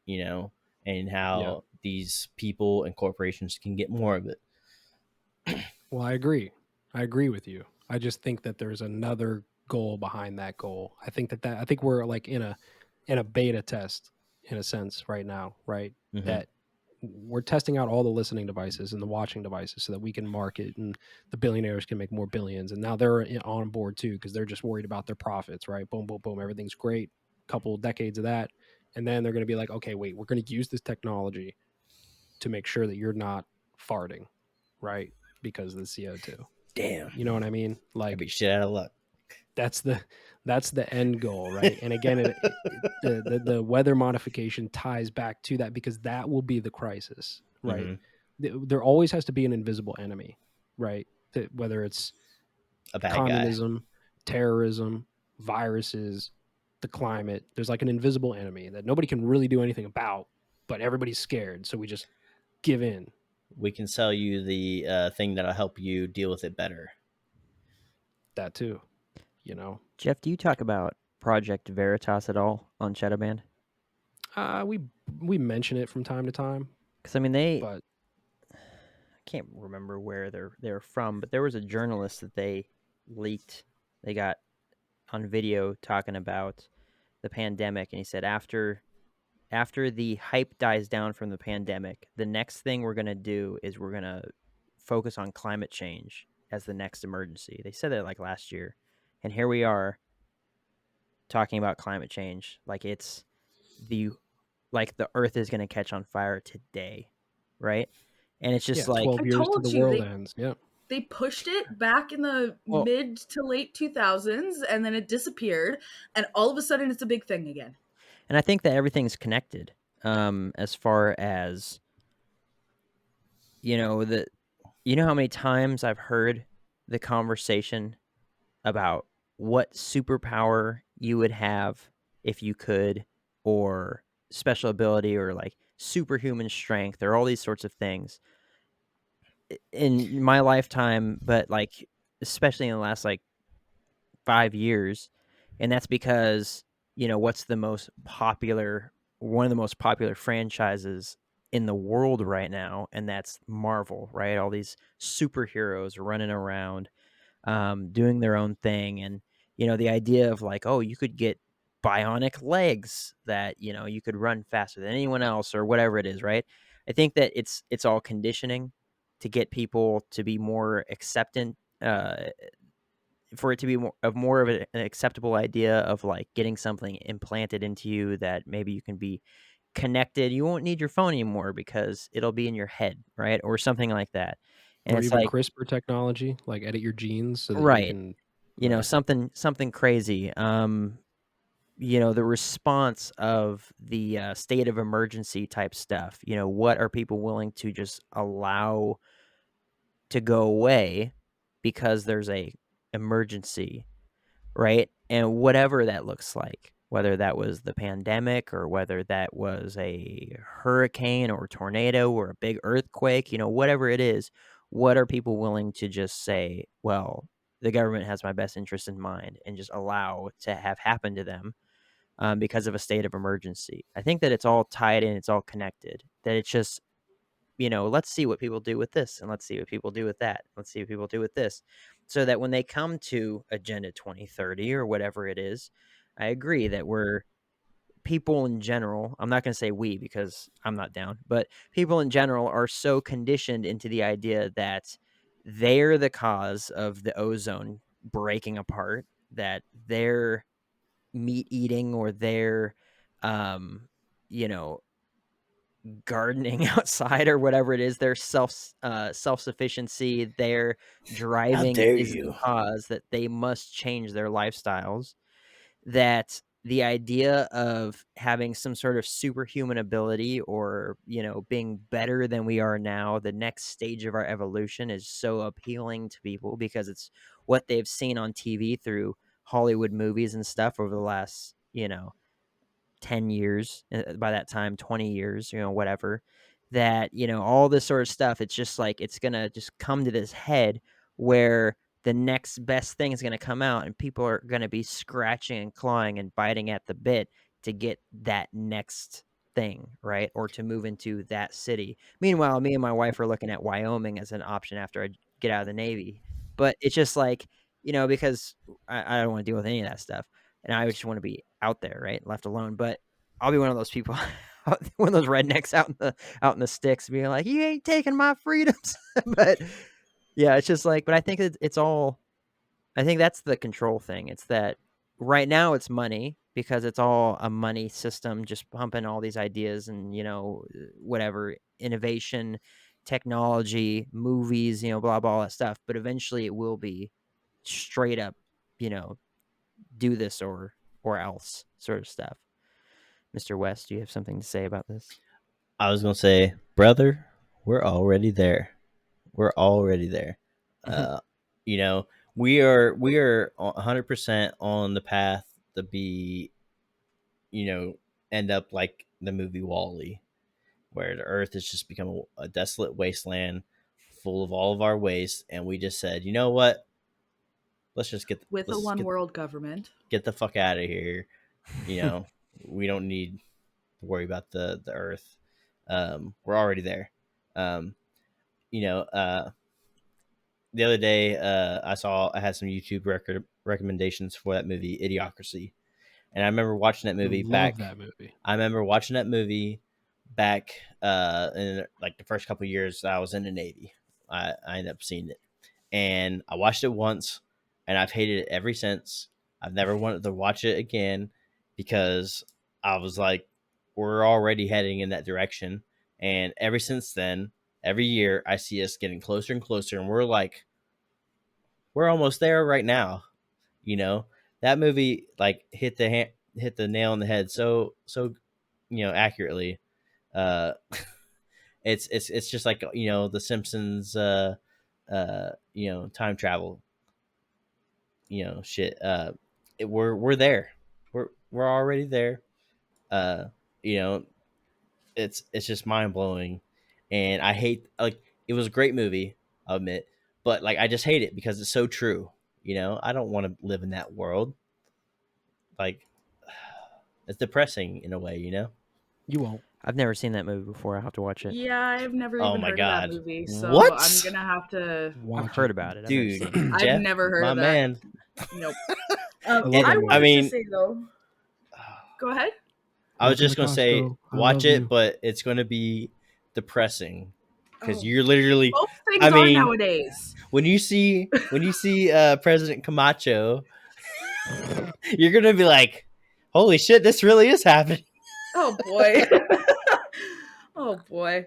and how these people and corporations can get more of it. Well, I agree. I agree with you. I just think that there's another goal behind that goal. I think I think we're like in a beta test in a sense right now, right? Mhm. That we're testing out all the listening devices and the watching devices so that we can market and the billionaires can make more billions. And now they're on board too because they're just worried about their profits, right? Boom, boom, boom. Everything's great. Couple decades of that. And then they're going to be like, okay, wait, we're going to use this technology to make sure that you're not farting, right? Because of the CO2. Damn. You know what I mean? I'd Like be shit out of luck. that's the end goal, right? And again, the weather modification ties back to that because that will be the crisis, right? There always has to be an invisible enemy, right? Whether it's A bad communism, terrorism, viruses, the climate, there's like an invisible enemy that nobody can really do anything about, but everybody's scared, so we just give in. We can sell you the thing that'll help you deal with it better. That too, Jeff, do you talk about Project Veritas at all on Shadowband? We mention it from time to time, Because I mean, but I can't remember where they're from, but there was a journalist that they leaked. They got on video talking about the pandemic, and he said after the hype dies down from the pandemic, the next thing we're going to do is we're going to focus on climate change as the next emergency. They said that like last year. And here we are talking about climate change like it's the earth is going to catch on fire today, right? And it's just like 12 I years to told the you, world ends. Yeah. They pushed it back in the Well- mid to late 2000s and then it disappeared and all of a sudden it's a big thing again. And I think that everything's connected. As far as you know how many times I've heard the conversation about what superpower you would have if you could, or special ability, or like superhuman strength, or all these sorts of things in my lifetime, but like especially in the last like 5 years. And that's because what's the most popular, one of the most popular franchises in the world right now, and that's Marvel, right? All these superheroes running around doing their own thing. And the idea of like, oh, you could get bionic legs that you could run faster than anyone else or whatever it is, right? I think that it's all conditioning to get people to be more acceptant, for it to be more of an acceptable idea of like getting something implanted into you that maybe you can be connected. You won't need your phone anymore because it'll be in your head, right? Or something like that. And or it's even like CRISPR technology, like edit your genes so that you right, can something crazy. The response of the state of emergency type stuff. What are people willing to just allow to go away because there's a emergency, right? And whatever that looks like, whether that was the pandemic or whether that was a hurricane or tornado or a big earthquake, whatever it is, what are people willing to just say, well, the government has my best interest in mind, and just allow to have happen to them because of a state of emergency? I think that it's all tied in, it's all connected, that it's just, let's see what people do with this, and let's see what people do with that. Let's see what people do with this. So that when they come to Agenda 2030 or whatever it is, I agree that people in general, I'm not going to say we because I'm not down, but people in general are so conditioned into the idea that they're the cause of the ozone breaking apart, that they're meat eating, or they're, gardening outside or whatever it is, their self-sufficiency, their driving dare is the you. cause that they must change their lifestyles, that the idea of having some sort of superhuman ability or, being better than we are now, the next stage of our evolution is so appealing to people because it's what they've seen on TV through Hollywood movies and stuff over the last, 10 years, by that time, 20 years, whatever, that, all this sort of stuff, it's just like, it's going to just come to this head where the next best thing is going to come out and people are going to be scratching and clawing and biting at the bit to get that next thing, right? Or to move into that city. Meanwhile, me and my wife are looking at Wyoming as an option after I get out of the Navy. But it's just like, because I don't want to deal with any of that stuff. And I just want to be out there, right? Left alone. But I'll be one of those people, one of those rednecks out in the sticks being like, you ain't taking my freedoms. But yeah, it's just like, but I think it's all, I think that's the control thing. It's that right now it's money because it's all a money system, just pumping all these ideas and, whatever, innovation, technology, movies, blah, blah, all that stuff. But eventually it will be straight up, do this or else sort of stuff. Mr. West, do you have something to say about this? I was gonna say, brother, we're already there. We're already there. We are 100% on the path to be, end up like the movie WALL-E, where the Earth has just become a desolate wasteland full of all of our waste, and we just said, you know what? Let's just get with a one world government. Get the fuck out of here. We don't need to worry about the Earth. We're already there. The other day, I had some YouTube recommendations for that movie, Idiocracy, and I remember watching that movie I remember watching that movie back in like the first couple of years I was in the Navy. I ended up seeing it, and I watched it once, and I've hated it ever since. I've never wanted to watch it again because I was like, we're already heading in that direction, and ever since then, every year I see us getting closer and closer, and we're almost there right now. That movie like hit the nail on the head so accurately. It's just like the Simpsons time travel shit. We're there. We're already there. It's just mind blowing, and I hate, like, it was a great movie, I'll admit, but like I just hate it because it's so true. I don't want to live in that world. Like, it's depressing in a way. You won't. I've never seen that movie before. I have to watch it. Yeah, I've never Oh even my heard God. of that movie, so What? I'm gonna have to. I've heard about it. I've Dude, never seen it. Jeff, I've never heard my of that. man. Nope. love I that wanted movie. to say though. Go ahead. I was Welcome just to gonna say, Costco. I watch love it, you. but it's gonna be depressing because Oh. you're literally. Most things I are mean, nowadays. when you see President Camacho, you're gonna be like, "Holy shit, this really is happening!" Oh boy. Oh boy.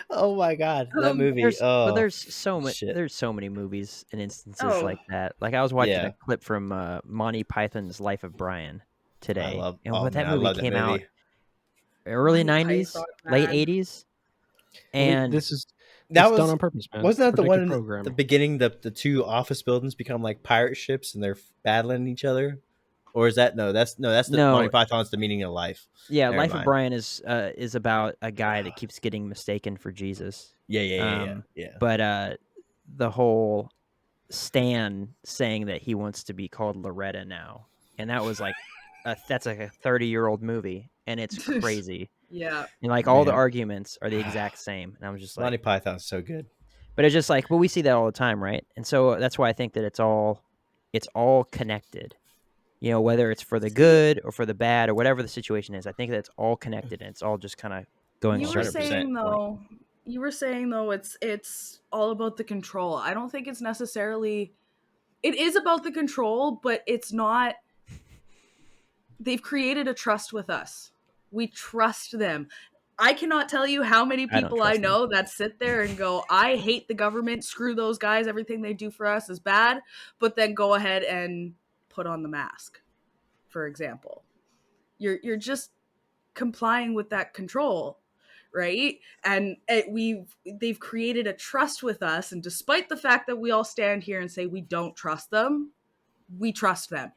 Oh my God, that movie. There's so much. shit. There's so many movies and instances Oh. like that. Like I was watching Yeah. a clip from Monty Python's Life of Brian today, and I that love movie that came movie. out early Monty '90s, Python, late man. '80s, I mean, and this is That it's was done on purpose, man. Wasn't that the one Predictive in the programming. beginning? The two office buildings become like pirate ships and they're battling each other, or is that that's the No. Monty Python's The Meaning of Life. yeah, Never Life mind. of Brian is about a guy that keeps getting mistaken for Jesus. Yeah. But the whole Stan saying that he wants to be called Loretta now, and that was like that's like a 30-year-old movie, and it's crazy. Yeah. And like all the Man. arguments are the exact same, and I was just like, Monty Python's so good. but it's just like, but we see that all the time, right? And so that's why I think that it's all connected. Whether it's for the good or for the bad or whatever the situation is, I think that it's all connected and it's all just kind of going. You were 100%. saying though it's all about the control. I don't think it's necessarily. It is about the control, but it's not. They've created a trust with us. We trust them. I cannot tell you how many people I know that sit there and go, I hate the government, screw those guys, everything they do for us is bad, but then go ahead and put on the mask, for example. You're just complying with that control, right? And they've created a trust with us, and despite the fact that we all stand here and say we don't trust them, we trust them.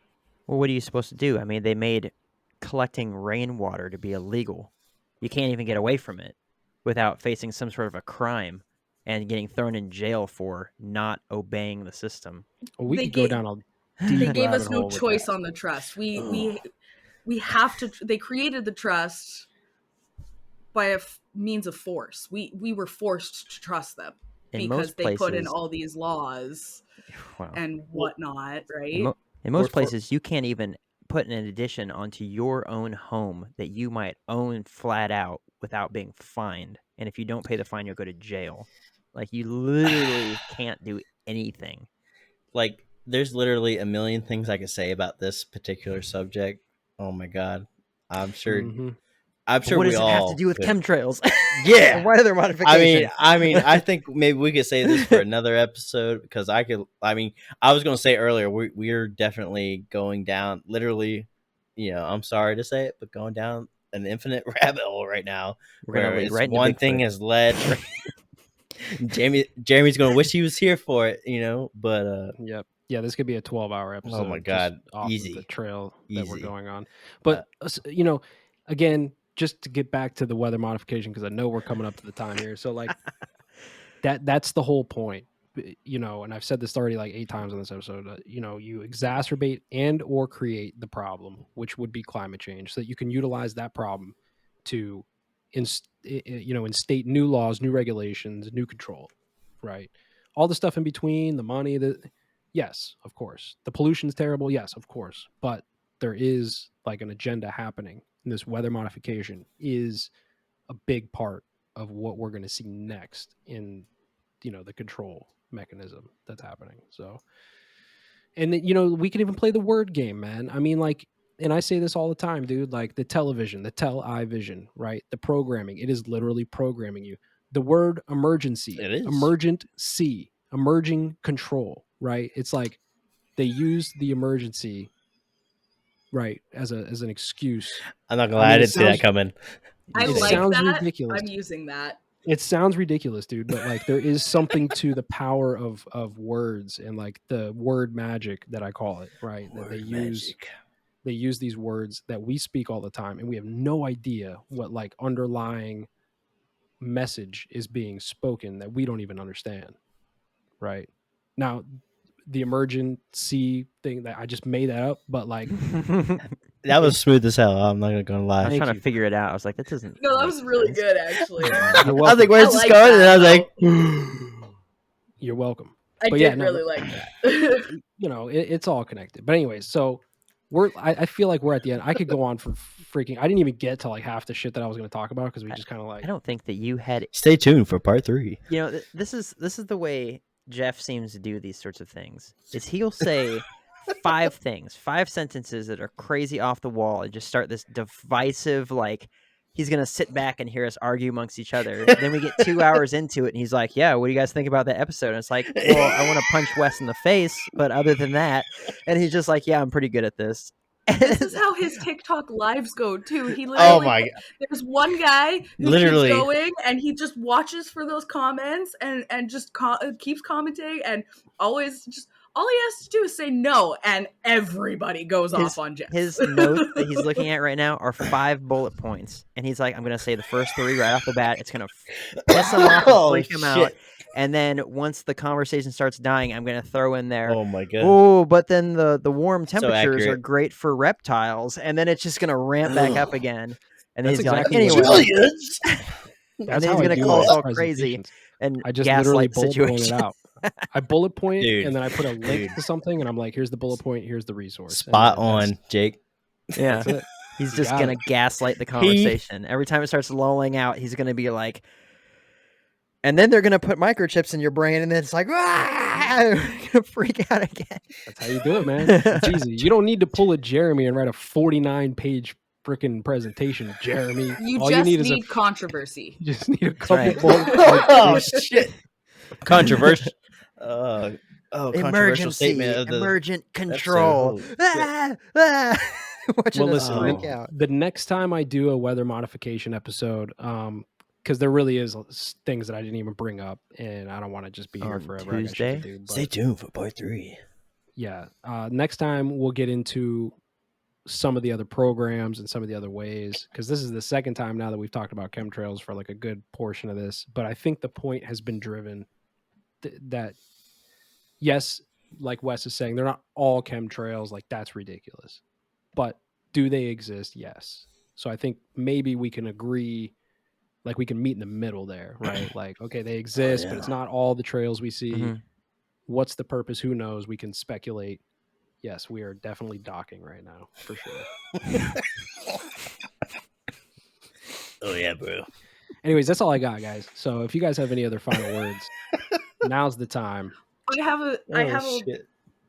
Well, what are you supposed to do? I mean, they made collecting rainwater to be illegal. You can't even get away from it without facing some sort of a crime and getting thrown in jail for not obeying the system. Well, we They could go gave- down a deep They gave us rabbit no hole with choice that. on the trust. We have to. They created the trust by a means of force. We were forced to trust them In because most they put in places- all these laws Wow. and whatnot, right? In most places, you can't even put an addition onto your own home that you might own flat out without being fined. And if you don't pay the fine, you'll go to jail. Like, you literally can't do anything. Like, there's literally a million things I could say about this particular subject. Oh my god, I'm sure. Mhm. I'm sure What we does it all have to do with could. chemtrails? Yeah. And why are there modifications? I mean, I think maybe we could say this for another episode because I was going to say earlier, we're definitely going down, literally, I'm sorry to say it, but going down an infinite rabbit hole right now. We're gonna where lead it's right into one thing Bigfoot. has led. Jeremy's going to wish he was here for it, but Yep. Yeah, this could be a 12-hour episode. Oh my just God, off of easy. the trail that we're Easy. going on. But again, just to get back to the weather modification, because I know we're coming up to the time here. So like that's the whole point. And I've said this already like 8 times on this episode. You exacerbate and or create the problem, which would be climate change, so that you can utilize that problem to instate new laws, new regulations, new control, right? All the stuff in between, the money, yes, of course. The pollution's terrible, yes, of course. But there is like an agenda happening, and this weather modification is a big part of what we're going to see next in the control mechanism that's happening. So, and we can even play the word game, man. I mean, like, and I say this all the time, dude, like the television, the tell-I-vision, right? The programming, it is literally programming you. The word emergency, It is. emergent C, emerging control, right? It's like they use the emergency, right, as an excuse. I'm not gonna lie, I didn't see that coming. I It like sounds that. ridiculous. I'm using that. It sounds ridiculous, dude, but like there is something to the power of words and like the word magic that I call it, right? That they use these words that we speak all the time, and we have no idea what like underlying message is being spoken that we don't even understand, right? Now, the emergency thing that I just made that up, but like That was smooth as hell. I'm not gonna I lie. was Thank trying you. to figure it out. I was like, that doesn't. No, that make was really sense. good, actually. You're I was welcome. like, "Where's this like going?" that, And I was like, You're welcome. I But did yeah, no, really like that. It's all connected. But anyways, so I feel like we're at the end. I could go on for freaking. I didn't even get to like half the shit that I was going to talk about because we just kind of like. I don't think that you had. "Stay tuned for part 3." This is the way Jeff seems to do these sorts of things. Is he'll say 5 things, 5 sentences that are crazy off the wall, and just start this divisive like. He's going to sit back and hear us argue amongst each other. Then we get 2 hours into it, and he's like, yeah, what do you guys think about that episode? And it's like, well, I want to punch Wes in the face, but other than that, and he's just like, yeah, I'm pretty good at this. This is how his TikTok lives go too. He literally, Oh my god! there's one guy who Literally. keeps going and he just watches for those comments and just keeps commenting and always just all he has to do is say no and everybody goes off on Jeff. His notes that he's looking at right now are 5 bullet points, and he's like, I'm going to say the first 3 right off the bat. It's going to piss him off and Oh, freak him shit. out. And then once the conversation starts dying, I'm going to throw in there, Oh my god! oh, but then the warm So temperatures are accurate. great for reptiles, and then it's just going to ramp back up again. And then That's he's exactly like, what anyway, Julius! and That's then how he's I going to do call us my all crazy presentations. and I just literally gaslight the bullet point it situation. out. I bullet point Dude. and then I put a link Dude. to something and I'm like, here's the bullet point, here's the resource. Spot And on, Jake. Yeah. That's it. He's You just got going it. to gaslight the conversation. Every time it starts lulling out, he's going to be like, and then they're going to put microchips in your brain, and then it's like, ah, you're going to freak out again. That's how you do it, man. It's easy. You don't need to pull a Jeremy and write a 49-page freaking presentation, Jeremy. You All just you need need is controversy. you just need a couple right. bullet Oh points. shit! Controversial. Controversial Emergency, statement of the emergent control. episode. Ah, ah. Watching Well, us listen, freak Oh. out. the next time I do a weather modification episode, because there really is things that I didn't even bring up, and I don't want to just be here On forever. I got shit Tuesday? to do. Stay But tuned for part 3. yeah, next time we'll get into some of the other programs and some of the other ways, because this is the second time now that we've talked about chemtrails for like a good portion of this. But I think the point has been driven that yes, like Wes is saying, they're not all chemtrails. Like that's ridiculous. But do they exist? Yes. So I think maybe we can agree, like we can meet in the middle there, right? Like, okay, they exist, but yeah. it's not all the trails we see. Mhm. What's the purpose? Who knows? We can speculate. Yes, we are definitely docking right now, for sure. Oh yeah, bro. Anyways, that's all I got, guys. So if you guys have any other final words, now's the time. I have a Oh, shit.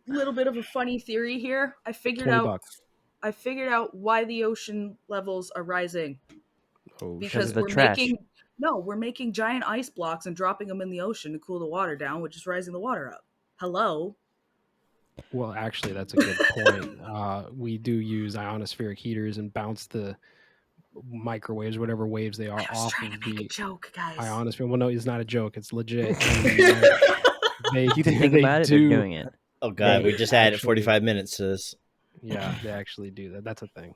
little bit of a funny theory here. I figured $20. out why the ocean levels are rising. Oh, Because of the we're trash. we're making giant ice blocks and dropping them in the ocean to cool the water down, which is rising the water up. Hello. well, actually, that's a good point. We do use ionospheric heaters and bounce the microwaves, whatever waves they are, I was off trying of to make a the joke, guys. ionosphere. Well, no, it's not a joke. It's legit. And, they If you can do- think they about it, do, they're doing it. Oh god, They we just added actually- 45 minutes to this. Yeah, they actually do that. That's a thing.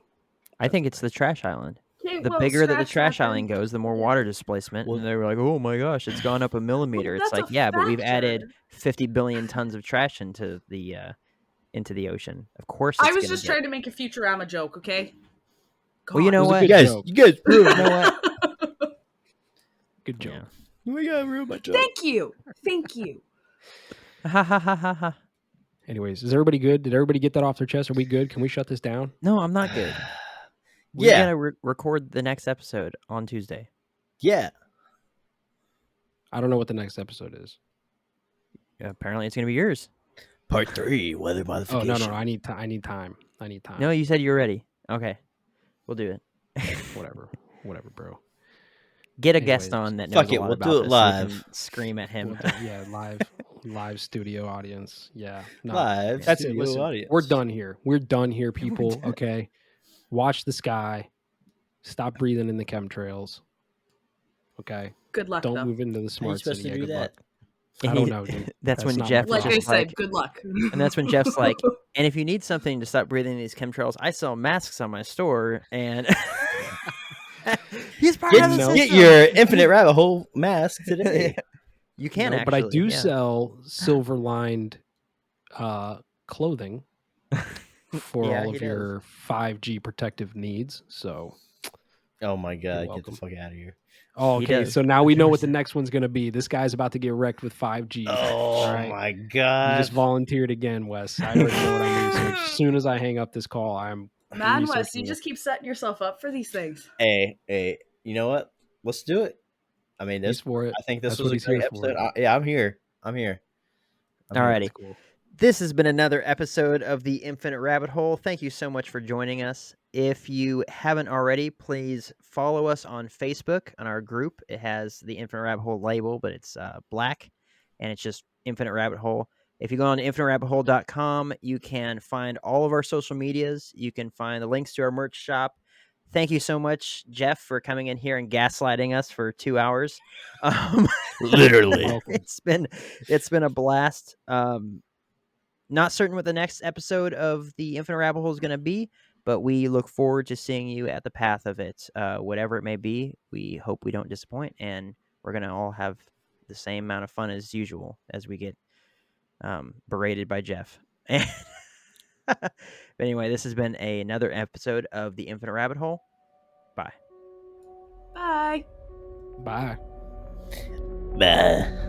I think it's the trash island. Okay, The well, bigger that the scratch trash that island then. goes, the more water displacement. Well- And they were like, "Oh my gosh, it's gone up a millimeter." It's that's like, a yeah, but we've added factor. 50 billion tons of trash into the ocean. Of course, I it's was gonna just get- trying to make a Futurama joke, okay? Well, you God. know It was a what? good You guys, joke. you guys You ruined. know what? Good joke. Yeah. Oh my god, ruined my joke. Thank you. Thank you. Ha ha ha ha ha. Anyways, is everybody good? Did everybody get that off their chest? Are we good? Can we shut this down? No, I'm not good. We're Yeah, gonna record the next episode on Tuesday. yeah. I don't know what the next episode is. Apparently, it's gonna be yours. Part 3, weather Oh modification. no, I need time. I need time. I need time. No, you said you're ready. Okay, we'll do it. whatever, bro. Get a guest Anyways, on that knows fuck a it, lot we'll about do it this so we can live. scream at him. We'll do- yeah, live studio audience. Yeah, no, Live That's it. studio Listen, audience. we're done here. We're done here, people. Okay, watch the sky. Stop breathing in the chemtrails. Okay, Good luck, don't though. move into the How you smart supposed city. to Yeah, do good luck. that? I don't know, dude. That's when not Jeff my was Like I just problem. said, like, good luck. and that's when Jeff's like, and if you need something to stop breathing these chemtrails, I sell masks on my store, and he's part of the No. Get system. your infinite rabbit hole mask today. You can No, actually, but I do yeah. sell silver lined clothing for Yeah, all he of does. your 5G protective needs. So, Oh my god, get the welcome. fuck out of here. oh, He okay. does. So now we know what the next one's going to be. This guy's about to get wrecked with 5G. Oh All right. my You god. just volunteered again, Wes. I already know what I'm researching. As soon as I hang up this call, I'm Man, Wes, researching you it. just keep setting yourself up for these things. Hey, you know what? Let's do it. I mean, He's this. for it. I think this That's was what a he's great here for. episode. Yeah, I'm here. I'm here. Alrighty. That's cool. This has been another episode of the Infinite Rabbit Hole. Thank you so much for joining us. If you haven't already, please follow us on Facebook on our group. It has the Infinite Rabbit Hole label, but it's black, and it's just Infinite Rabbit Hole. If you go on infiniterabbithole.com, you can find all of our social medias. You can find the links to our merch shop. Thank you so much, Jeff, for coming in here and gaslighting us for 2 hours. Literally. Welcome. It's been a blast. Not certain what the next episode of the Infinite Rabbit Hole is going to be, but we look forward to seeing you at the path of it. Whatever it may be, we hope we don't disappoint, and we're going to all have the same amount of fun as usual as we get berated by Jeff. But anyway, this has been another episode of the Infinite Rabbit Hole. Bye. Bye. Bye. Bah.